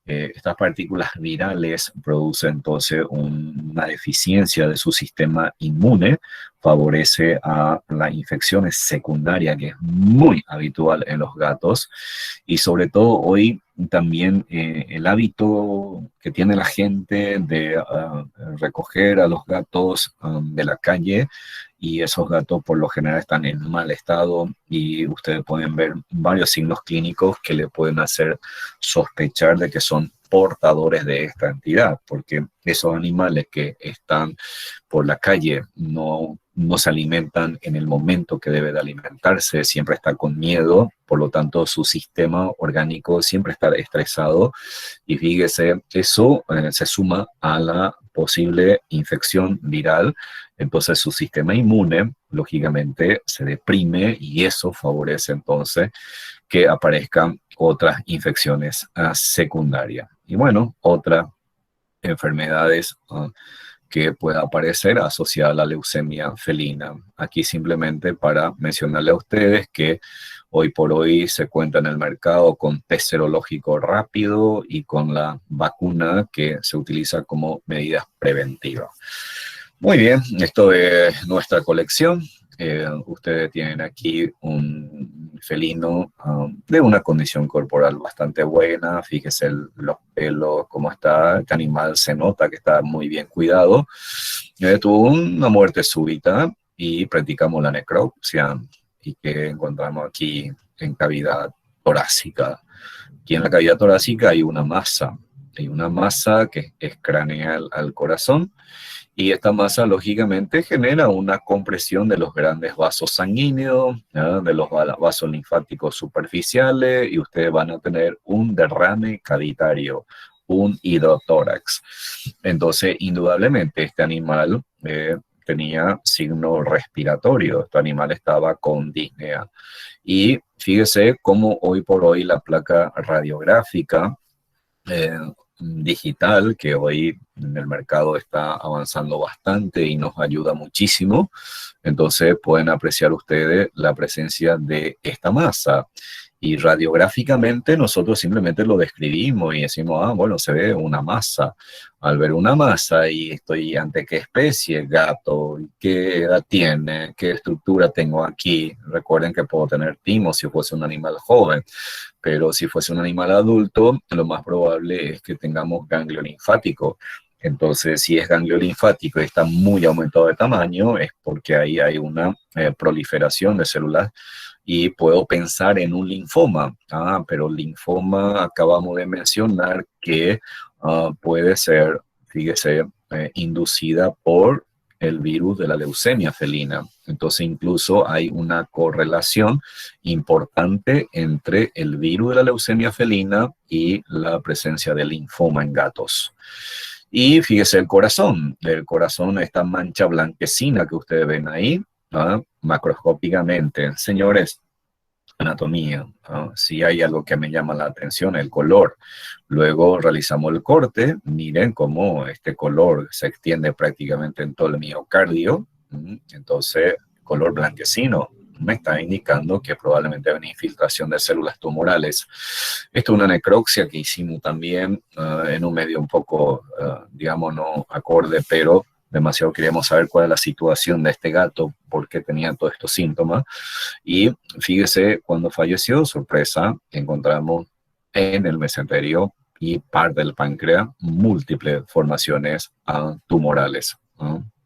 estas partículas virales producen entonces una deficiencia de su sistema inmune, favorece a las infecciones secundarias, que es muy habitual en los gatos, y sobre todo hoy también el hábito que tiene la gente de recoger a los gatos de la calle, y esos gatos por lo general están en mal estado y ustedes pueden ver varios signos clínicos que le pueden hacer sospechar de que son portadores de esta entidad, porque esos animales que están por la calle no se alimentan en el momento que debe de alimentarse, siempre está con miedo, por lo tanto su sistema orgánico siempre está estresado, y fíjese, eso se suma a la posible infección viral, entonces su sistema inmune lógicamente se deprime y eso favorece entonces que aparezcan otras infecciones secundarias. Y bueno, otras enfermedades que pueda aparecer asociada a la leucemia felina. Aquí simplemente para mencionarle a ustedes que hoy por hoy se cuenta en el mercado con test serológico rápido y con la vacuna que se utiliza como medida preventiva. Muy bien, esto es nuestra colección. Ustedes tienen aquí un felino de una condición corporal bastante buena. Fíjese los pelos, cómo está. Este animal se nota que está muy bien cuidado. Tuvo una muerte súbita y practicamos la necropsia y que encontramos aquí en cavidad torácica. Aquí en la cavidad torácica hay una masa. Hay una masa que es craneal al corazón. Y esta masa, lógicamente, genera una compresión de los grandes vasos sanguíneos, ¿no? De los vasos linfáticos superficiales, y ustedes van a tener un derrame cavitario, un hidrotórax. Entonces, indudablemente, este animal tenía signo respiratorio, este animal estaba con disnea. Y fíjese cómo hoy por hoy la placa radiográfica digital, que hoy en el mercado está avanzando bastante y nos ayuda muchísimo, entonces pueden apreciar ustedes la presencia de esta masa. Y radiográficamente nosotros simplemente lo describimos y decimos, ah, bueno, se ve una masa. Al ver una masa y estoy ante qué especie, gato, qué edad tiene, qué estructura tengo aquí. Recuerden que puedo tener timo si fuese un animal joven, pero si fuese un animal adulto, lo más probable es que tengamos ganglio linfático. Entonces, si es ganglio linfático y está muy aumentado de tamaño, es porque ahí hay una proliferación de células y puedo pensar en un linfoma. Pero linfoma acabamos de mencionar que puede ser, fíjese, inducida por el virus de la leucemia felina. Entonces, incluso hay una correlación importante entre el virus de la leucemia felina y la presencia de linfoma en gatos. Y fíjese el corazón, esta mancha blanquecina que ustedes ven ahí, macroscópicamente. Señores, anatomía, si hay algo que me llama la atención, el color. Luego realizamos el corte, miren cómo este color se extiende prácticamente en todo el miocardio, entonces color blanquecino me está indicando que probablemente hay una infiltración de células tumorales. Esto es una necropsia que hicimos también en un medio un poco, digamos, no acorde, pero demasiado queríamos saber cuál es la situación de este gato, por qué tenía todos estos síntomas. Y fíjese, cuando falleció, sorpresa, encontramos en el mesenterio y parte del páncreas múltiples formaciones tumorales.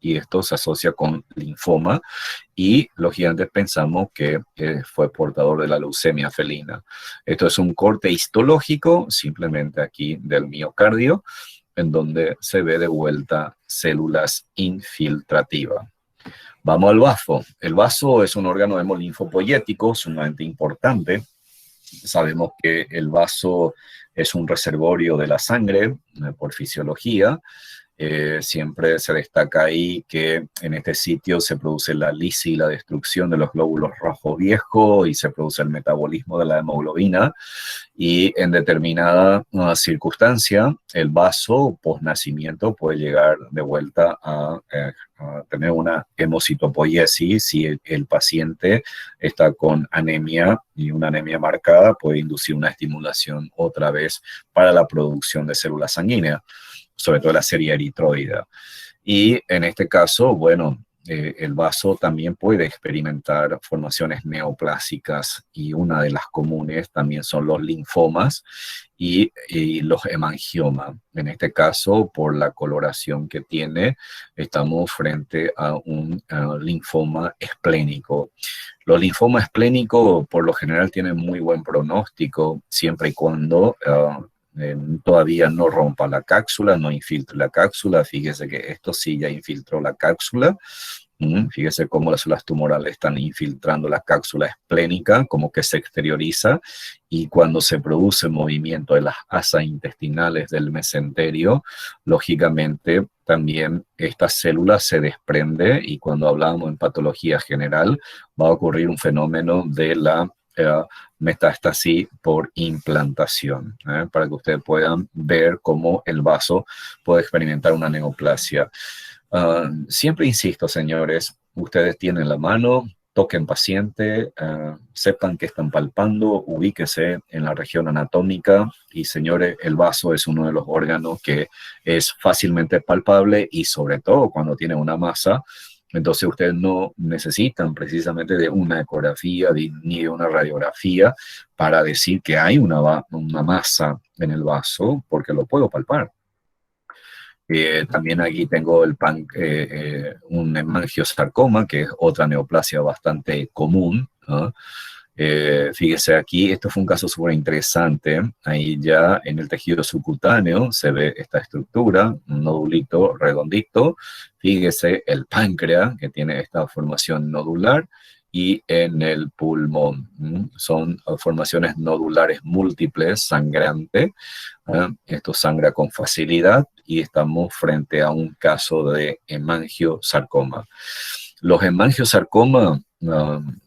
Y esto se asocia con linfoma y los gigantes pensamos que fue portador de la leucemia felina. Esto es un corte histológico, simplemente aquí del miocardio, en donde se ve de vuelta células infiltrativas. Vamos al vaso. El vaso es un órgano hemolinfopoyético sumamente importante. Sabemos que el vaso es un reservorio de la sangre por fisiología Siempre se destaca ahí que en este sitio se produce la lisis y la destrucción de los glóbulos rojos viejos y se produce el metabolismo de la hemoglobina y en determinada circunstancia el vaso post-nacimiento puede llegar de vuelta a tener una hemocitopoiesis si el paciente está con anemia y una anemia marcada puede inducir una estimulación otra vez para la producción de células sanguíneas, sobre todo la serie eritroide. Y en este caso, bueno, el vaso también puede experimentar formaciones neoplásicas y una de las comunes también son los linfomas y los hemangiomas. En este caso, por la coloración que tiene, estamos frente a un linfoma esplénico. Los linfomas esplénicos por lo general tienen muy buen pronóstico siempre y cuando todavía no rompa la cápsula, no infiltre la cápsula. Fíjese que esto sí ya infiltró la cápsula. Fíjese cómo las células tumorales están infiltrando la cápsula esplénica, como que se exterioriza, y cuando se produce movimiento de las asas intestinales del mesenterio, lógicamente también esta célula se desprende y cuando hablamos en patología general va a ocurrir un fenómeno de la metástasis por implantación, para que ustedes puedan ver cómo el vaso puede experimentar una neoplasia. Siempre insisto, señores, ustedes tienen la mano, toquen paciente, sepan que están palpando, ubíquese en la región anatómica y, señores, el vaso es uno de los órganos que es fácilmente palpable y sobre todo cuando tiene una masa. Entonces ustedes no necesitan precisamente de una ecografía ni de una radiografía para decir que hay una masa en el vaso, porque lo puedo palpar. También aquí tengo un hemangiosarcoma, que es otra neoplasia bastante común, ¿no? Fíjese aquí, esto fue un caso súper interesante. Ahí ya en el tejido subcutáneo se ve esta estructura, un nodulito redondito. Fíjese el páncreas, que tiene esta formación nodular, y en el pulmón. Son formaciones nodulares múltiples, sangrantes. Esto sangra con facilidad y estamos frente a un caso de hemangiosarcoma. Los hemangiosarcomas,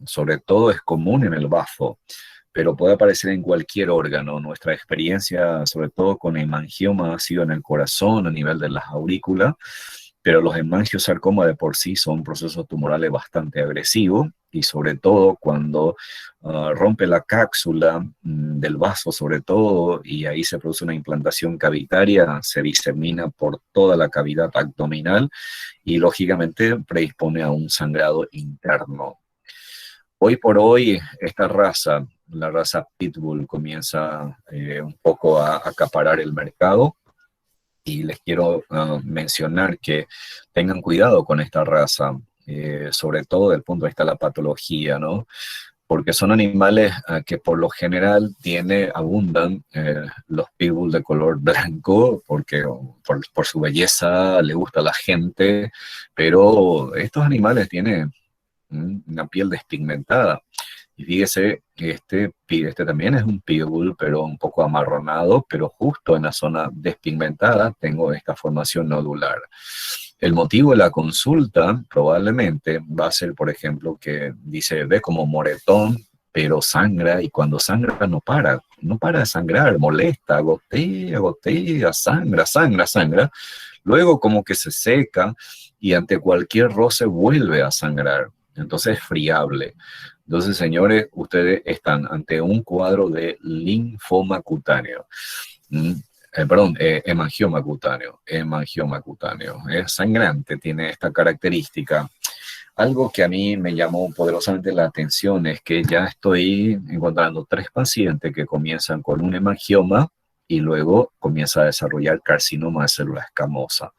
sobre todo, es común en el bazo, pero puede aparecer en cualquier órgano. Nuestra experiencia, sobre todo con hemangioma, ha sido en el corazón, a nivel de las aurículas, pero los hemangiosarcomas de por sí son procesos tumorales bastante agresivos y sobre todo cuando rompe la cápsula del vaso sobre todo y ahí se produce una implantación cavitaria, se disemina por toda la cavidad abdominal y lógicamente predispone a un sangrado interno. Hoy por hoy esta raza, la raza Pitbull, comienza un poco a acaparar el mercado. Y les quiero mencionar que tengan cuidado con esta raza, sobre todo desde el punto de vista de la patología, ¿no? Porque son animales que por lo general abundan los pitbull de color blanco, porque por su belleza le gusta a la gente, pero estos animales tienen una piel despigmentada. Y fíjese que este también es un pitbull, pero un poco amarronado, pero justo en la zona despigmentada tengo esta formación nodular. El motivo de la consulta probablemente va a ser, por ejemplo, que dice, ve como moretón, pero sangra, y cuando sangra no para de sangrar, molesta, gotea, gotea, sangra. Luego como que se seca y ante cualquier roce vuelve a sangrar. Entonces es friable. Entonces, señores, ustedes están ante un cuadro de linfoma cutáneo. Hemangioma cutáneo. Hemangioma cutáneo. Es sangrante, tiene esta característica. Algo que a mí me llamó poderosamente la atención es que ya estoy encontrando 3 pacientes que comienzan con un hemangioma y luego comienza a desarrollar carcinoma de célula escamosa.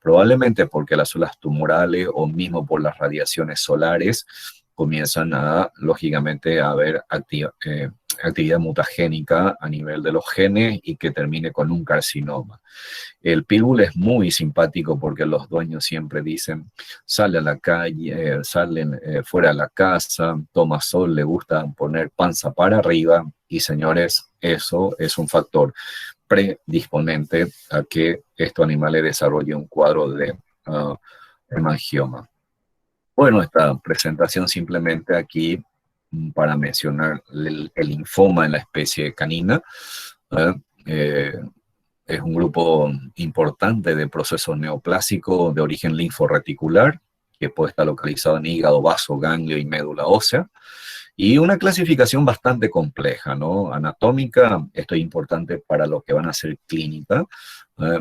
Probablemente porque las células tumorales o mismo por las radiaciones solares comienzan lógicamente, a haber actividad mutagénica a nivel de los genes y que termine con un carcinoma. El pitbull es muy simpático porque los dueños siempre dicen, sale a la calle, salen fuera de la casa, toma sol, le gusta poner panza para arriba y, señores, eso es un factor predisponente a que estos animales desarrollen un cuadro de hemangioma. Bueno, esta presentación simplemente aquí para mencionar el linfoma en la especie canina. ¿Eh? Es un grupo importante de procesos neoplásicos de origen linforeticular, que puede estar localizado en hígado, vaso, ganglio y médula ósea. Y una clasificación bastante compleja, ¿no? Anatómica, esto es importante para lo que van a ser clínica,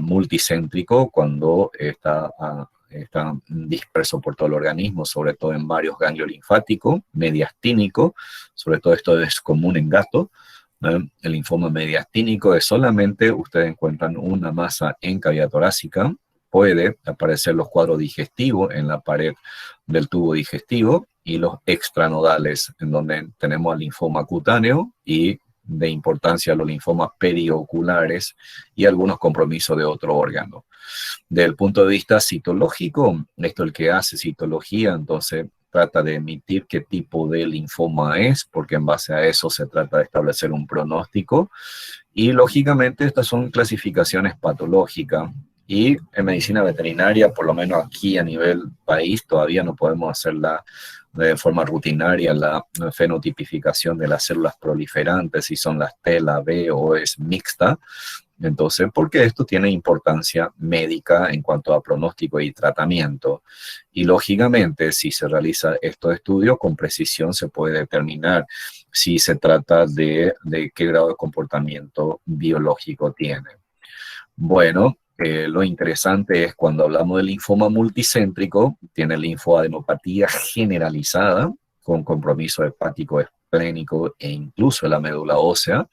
multicéntrico, cuando está disperso por todo el organismo, sobre todo en varios ganglios linfáticos, mediastínico, sobre todo esto es común en gatos. El linfoma mediastínico es solamente, ustedes encuentran una masa en cavidad torácica, puede aparecer los cuadros digestivos en la pared del tubo digestivo y los extranodales, en donde tenemos el linfoma cutáneo y de importancia los linfomas perioculares y algunos compromisos de otro órgano. Desde el punto de vista citológico, esto es el que hace citología, entonces trata de emitir qué tipo de linfoma es, porque en base a eso se trata de establecer un pronóstico. Y lógicamente estas son clasificaciones patológicas. Y en medicina veterinaria, por lo menos aquí a nivel país, todavía no podemos hacerla de forma rutinaria la fenotipificación de las células proliferantes, si son las T, la B o es mixta. Entonces, porque esto tiene importancia médica en cuanto a pronóstico y tratamiento. Y lógicamente, si se realiza estos estudios, con precisión se puede determinar si se trata de qué grado de comportamiento biológico tiene. Bueno, lo interesante es cuando hablamos de linfoma multicéntrico, tiene linfoadenopatía generalizada, con compromiso hepático esplénico e incluso la médula ósea.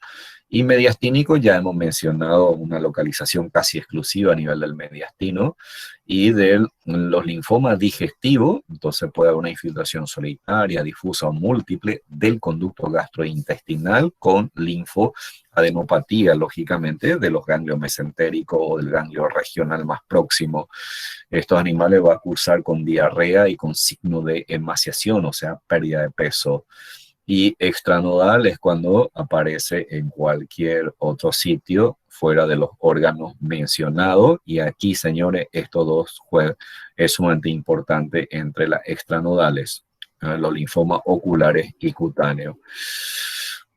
Y mediastínico, ya hemos mencionado una localización casi exclusiva a nivel del mediastino, y de los linfomas digestivos, entonces puede haber una infiltración solitaria, difusa o múltiple del conducto gastrointestinal con linfoadenopatía, lógicamente, de los ganglios mesentéricos o del ganglio regional más próximo. Estos animales van a cursar con diarrea y con signo de emaciación, o sea, pérdida de peso. Y extranodal es cuando aparece en cualquier otro sitio fuera de los órganos mencionados. Y aquí, señores, estos dos es sumamente importante entre las extranodales, los linfomas oculares y cutáneos.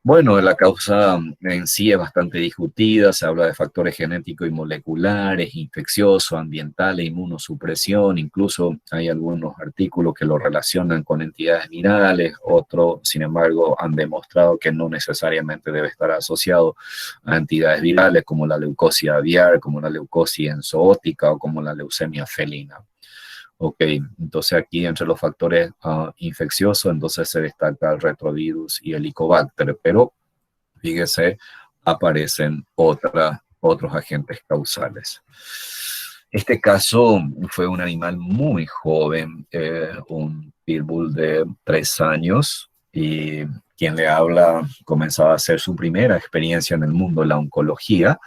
Bueno, la causa en sí es bastante discutida, se habla de factores genéticos y moleculares, infecciosos, ambientales, inmunosupresión, incluso hay algunos artículos que lo relacionan con entidades virales, otros, sin embargo, han demostrado que no necesariamente debe estar asociado a entidades virales como la leucosia aviar, como la leucosia enzootica o como la leucemia felina. Ok, entonces aquí entre los factores infecciosos, entonces se destaca el retrovirus y el Helicobacter, pero fíjese, aparecen otros agentes causales. Este caso fue un animal muy joven, un pitbull de 3 años, y quien le habla comenzaba a hacer su primera experiencia en el mundo de la oncología.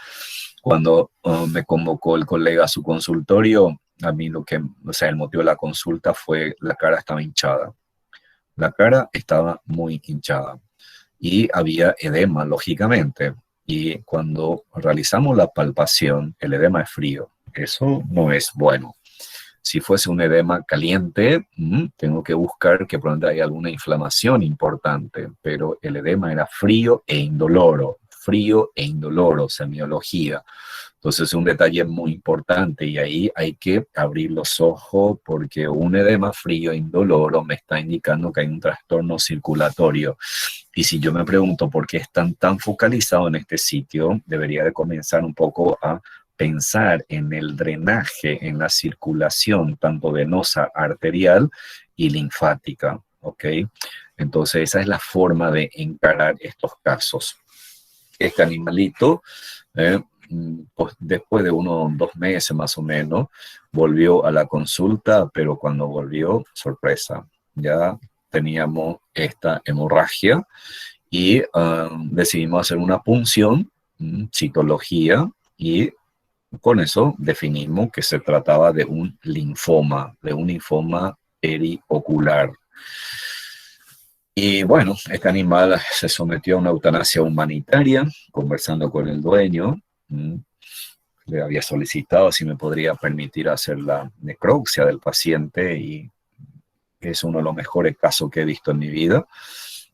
Cuando me convocó el colega a su consultorio, a mí el motivo de la consulta fue la cara estaba hinchada. La cara estaba muy hinchada y había edema, lógicamente. Y cuando realizamos la palpación, el edema es frío. Eso no es bueno. Si fuese un edema caliente, tengo que buscar que probablemente hay alguna inflamación importante, pero el edema era frío e indoloro, semiología. Entonces es un detalle muy importante y ahí hay que abrir los ojos porque un edema frío e indoloro me está indicando que hay un trastorno circulatorio. Y si yo me pregunto por qué están tan focalizados en este sitio, debería de comenzar un poco a pensar en el drenaje, en la circulación tanto venosa, arterial y linfática, ¿ok? Entonces esa es la forma de encarar estos casos. Este animalito, pues después de 2 meses más o menos, volvió a la consulta, pero cuando volvió, sorpresa, ya teníamos esta hemorragia y decidimos hacer una punción, citología, y con eso definimos que se trataba de un linfoma periocular. Y bueno, este animal se sometió a una eutanasia humanitaria, conversando con el dueño, Le había solicitado si me podría permitir hacer la necropsia del paciente y es uno de los mejores casos que he visto en mi vida.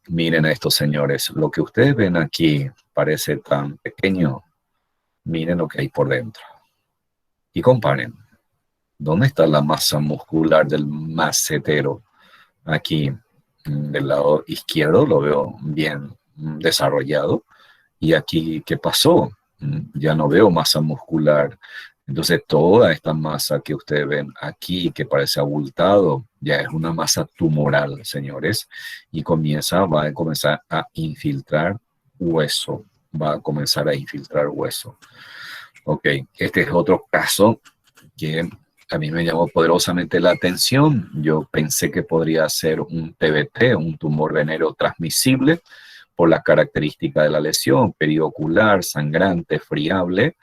Miren a estos señores, lo que ustedes ven aquí parece tan pequeño, miren lo que hay por dentro. Y comparen, ¿dónde está la masa muscular del macetero? Aquí, del lado izquierdo, lo veo bien desarrollado. Y aquí, ¿qué pasó? Ya no veo masa muscular. Entonces, toda esta masa que ustedes ven aquí, que parece abultado, ya es una masa tumoral, señores, y va a comenzar a infiltrar hueso. Va a comenzar a infiltrar hueso. Ok, este es otro caso que a mí me llamó poderosamente la atención. Yo pensé que podría ser un TBT, un tumor venéreo transmisible, por la característica de la lesión, periocular, sangrante, friable,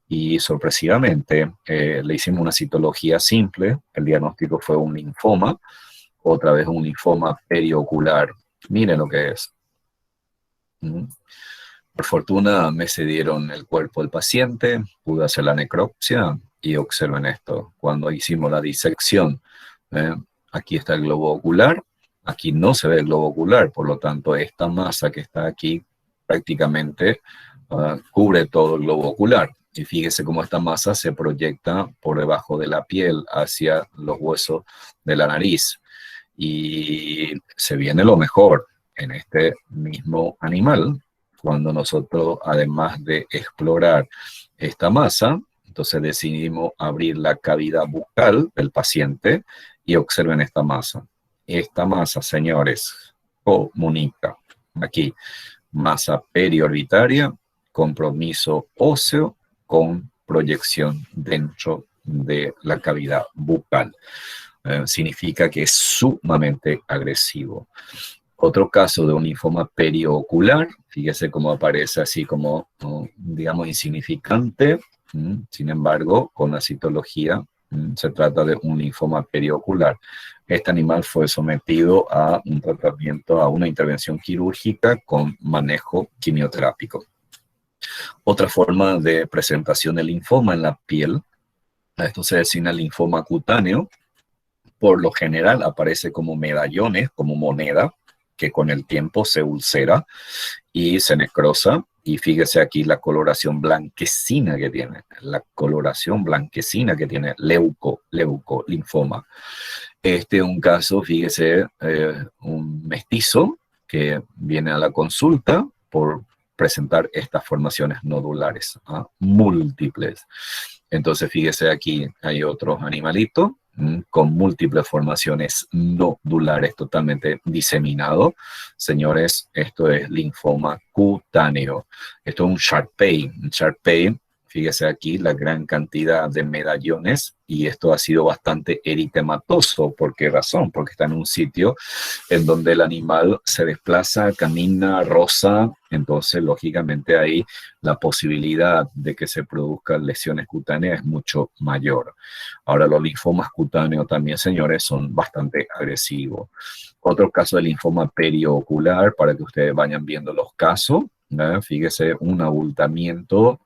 y sorpresivamente le hicimos una citología simple. El diagnóstico fue un linfoma, otra vez un linfoma periocular. Miren lo que es. Por fortuna me cedieron el cuerpo del paciente, pude hacer la necropsia y observen esto. Cuando hicimos la disección, aquí está el globo ocular, aquí no se ve el globo ocular, por lo tanto esta masa que está aquí prácticamente cubre todo el globo ocular. Y fíjese cómo esta masa se proyecta por debajo de la piel hacia los huesos de la nariz. Y se viene lo mejor en este mismo animal, cuando nosotros, además de explorar esta masa, entonces decidimos abrir la cavidad bucal del paciente y observen esta masa. Esta masa, señores, comunica aquí masa periorbitaria, compromiso óseo con proyección dentro de la cavidad bucal. Significa que es sumamente agresivo. Otro caso de un linfoma periocular, fíjese cómo aparece así como, digamos, insignificante. Sin embargo, con la citología se trata de un linfoma periocular. Este animal fue sometido a un tratamiento, a una intervención quirúrgica con manejo quimioterápico. Otra forma de presentación del linfoma en la piel, esto se designa linfoma cutáneo. Por lo general aparece como medallones, como moneda, que con el tiempo se ulcera y se necrosa. Y fíjese aquí la coloración blanquecina que tiene, la coloración blanquecina que tiene linfoma. Este es un caso, fíjese, un mestizo que viene a la consulta por presentar estas formaciones nodulares, múltiples. Entonces, fíjese aquí, hay otros animalitos con múltiples formaciones nodulares totalmente diseminado. Señores, esto es linfoma cutáneo. Esto es un Sharpei. Un Sharpei, fíjese aquí la gran cantidad de medallones y esto ha sido bastante eritematoso. ¿Por qué razón? Porque está en un sitio en donde el animal se desplaza, camina, roza. Entonces, lógicamente, ahí la posibilidad de que se produzcan lesiones cutáneas es mucho mayor. Ahora, los linfomas cutáneos también, señores, son bastante agresivos. Otro caso de linfoma periocular, para que ustedes vayan viendo los casos. Fíjese, un abultamiento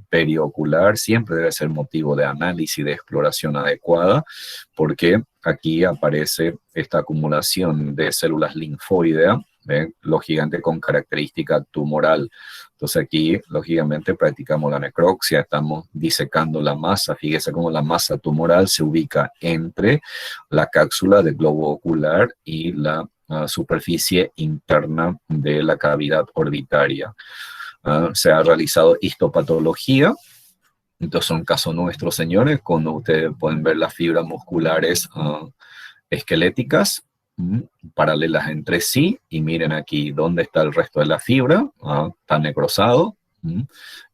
periocular siempre debe ser motivo de análisis, de exploración adecuada, porque aquí aparece esta acumulación de células linfoideas, lógicamente con característica tumoral. Entonces aquí, lógicamente, practicamos la necropsia, estamos disecando la masa. Fíjese cómo la masa tumoral se ubica entre la cápsula del globo ocular y la superficie interna de la cavidad orbitaria. Se ha realizado histopatología. Entonces son casos nuestros, señores, cuando ustedes pueden ver las fibras musculares esqueléticas paralelas entre sí, y miren aquí dónde está el resto de la fibra, está necrosado,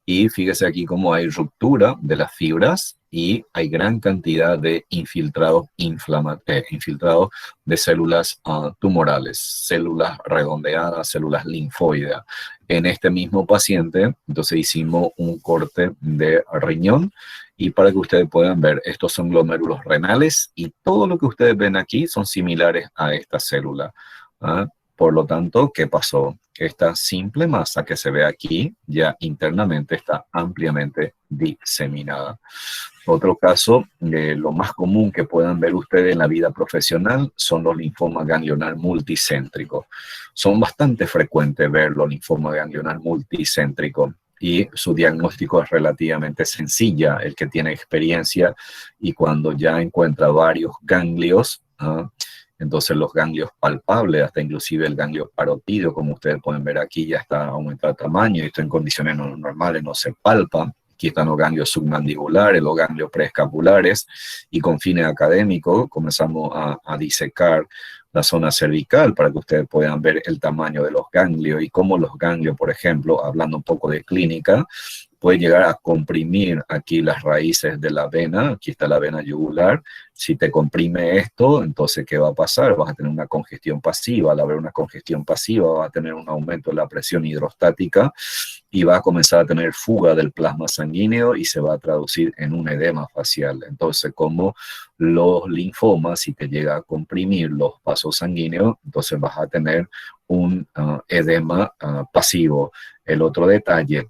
y fíjese aquí cómo hay ruptura de las fibras y hay gran cantidad de infiltrados de células tumorales, células redondeadas, células linfoides. En este mismo paciente, entonces hicimos un corte de riñón, y para que ustedes puedan ver, estos son glomérulos renales y todo lo que ustedes ven aquí son similares a esta célula. Por lo tanto, ¿qué pasó? Esta simple masa que se ve aquí ya internamente está ampliamente diseminada. Otro caso, lo más común que puedan ver ustedes en la vida profesional son los linfomas ganglionar multicéntricos. Son bastante frecuentes ver los linfomas ganglionar multicéntricos y su diagnóstico es relativamente sencilla. El que tiene experiencia y cuando ya encuentra varios ganglios, entonces los ganglios palpables, hasta inclusive el ganglio parotidio, como ustedes pueden ver aquí, ya está aumentado de tamaño y esto en condiciones normales no se palpa. Aquí están los ganglios submandibulares, los ganglios preescapulares y con fines académicos comenzamos a disecar la zona cervical para que ustedes puedan ver el tamaño de los ganglios y cómo los ganglios, por ejemplo, hablando un poco de clínica, puede llegar a comprimir aquí las raíces de la vena. Aquí está la vena yugular. Si te comprime esto, entonces, ¿qué va a pasar? Vas a tener una congestión pasiva. Al haber una congestión pasiva, vas a tener un aumento de la presión hidrostática y va a comenzar a tener fuga del plasma sanguíneo y se va a traducir en un edema facial. Entonces, como los linfomas, si te llega a comprimir los vasos sanguíneos, entonces vas a tener un edema pasivo. El otro detalle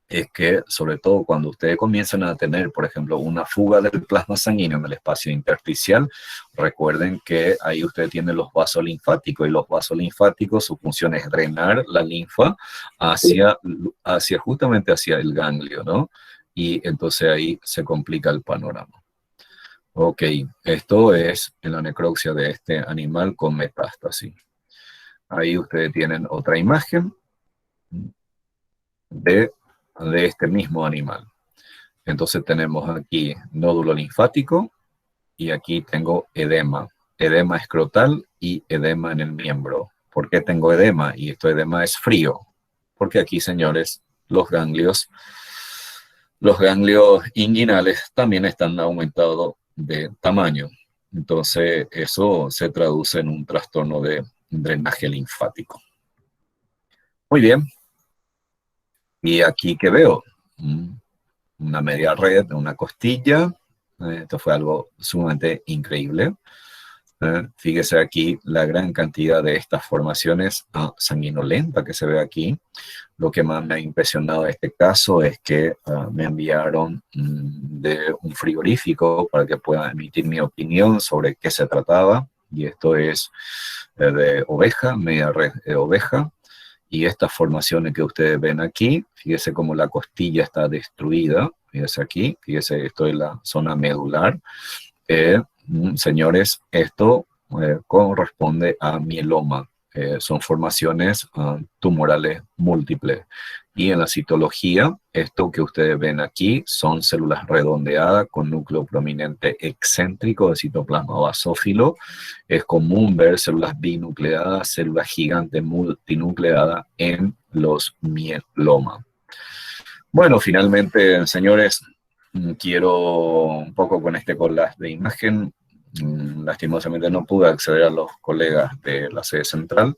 es que, sobre todo cuando ustedes comienzan a tener, por ejemplo, una fuga del plasma sanguíneo en el espacio intersticial, recuerden que ahí ustedes tienen los vasos linfáticos y los vasos linfáticos, su función es drenar la linfa justamente hacia el ganglio, ¿no? Y entonces ahí se complica el panorama. Ok, esto es en la necropsia de este animal con metástasis. Ahí ustedes tienen otra imagen de este mismo animal. Entonces tenemos aquí nódulo linfático y aquí tengo edema escrotal y edema en el miembro. ¿Por qué tengo edema? Y esto edema es frío, porque aquí, señores, los ganglios inguinales también están aumentados de tamaño. Entonces eso se traduce en un trastorno de drenaje linfático. Muy bien. Y aquí, ¿qué veo? Una media red, una costilla. Esto fue algo sumamente increíble. Fíjese aquí la gran cantidad de estas formaciones sanguinolentas que se ve aquí. Lo que más me ha impresionado de este caso es que me enviaron de un frigorífico para que pueda emitir mi opinión sobre qué se trataba. Y esto es de oveja, media red de oveja. Y estas formaciones que ustedes ven aquí, fíjese cómo la costilla está destruida, fíjese aquí, fíjese, esto es la zona medular. Señores, esto corresponde a mieloma. Son formaciones tumorales múltiples. Y en la citología, esto que ustedes ven aquí son células redondeadas con núcleo prominente excéntrico de citoplasma basófilo. Es común ver células binucleadas, células gigantes multinucleadas en los mielomas. Bueno, finalmente, señores, quiero un poco con este collage de imagen. Lastimosamente no pude acceder a los colegas de la sede central,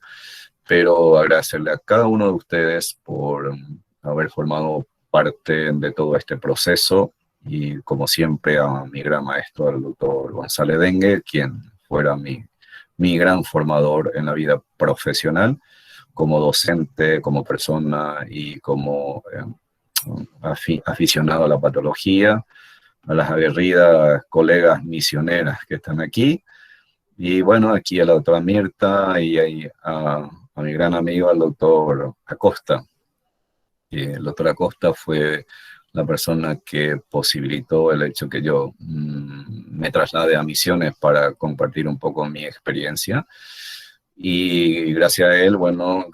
pero agradecerle a cada uno de ustedes por haber formado parte de todo este proceso y como siempre a mi gran maestro, al doctor González Dengue, quien fuera mi gran formador en la vida profesional, como docente, como persona y como aficionado a la patología, a las aguerridas colegas misioneras que están aquí. Y bueno, aquí a la doctora Mirta y a mi gran amigo, el doctor Acosta. El doctor Acosta fue la persona que posibilitó el hecho que yo me traslade a Misiones para compartir un poco mi experiencia. Y gracias a él, bueno,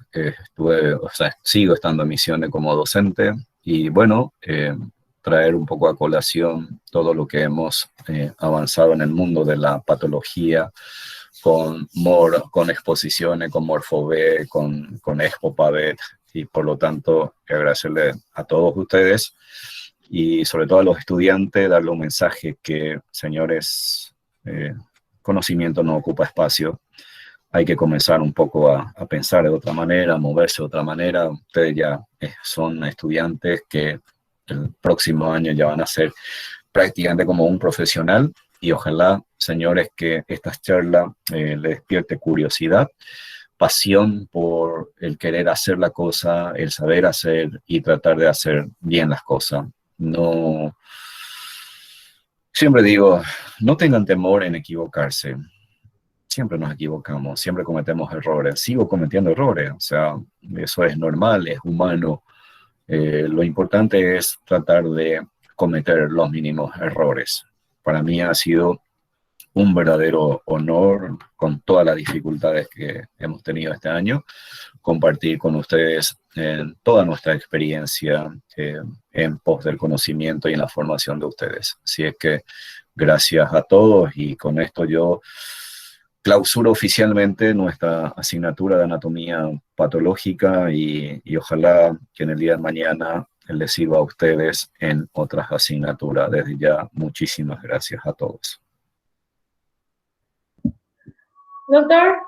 sigo estando en Misiones como docente y bueno, traer un poco a colación todo lo que hemos avanzado en el mundo de la patología con exposiciones, con Morfobé, con ExpoPavet, y por lo tanto agradecerle a todos ustedes y sobre todo a los estudiantes, darle un mensaje que, señores, conocimiento no ocupa espacio. Hay que comenzar un poco a pensar de otra manera, a moverse de otra manera. Ustedes ya son estudiantes que el próximo año ya van a ser prácticamente como un profesional y ojalá, señores, que esta charla les despierte curiosidad pasión por el querer hacer la cosa, el saber hacer y tratar de hacer bien las cosas. No, siempre digo, no tengan temor en equivocarse. Siempre nos equivocamos, siempre cometemos errores. Sigo cometiendo errores, o sea, eso es normal, es humano. Lo importante es tratar de cometer los mínimos errores. Para mí ha sido un verdadero honor, con todas las dificultades que hemos tenido este año, compartir con ustedes en toda nuestra experiencia en pos del conocimiento y en la formación de ustedes. Así es que gracias a todos, y con esto yo clausuro oficialmente nuestra asignatura de anatomía patológica, y ojalá que en el día de mañana les sirva a ustedes en otras asignaturas. Desde ya, muchísimas gracias a todos. Doctor,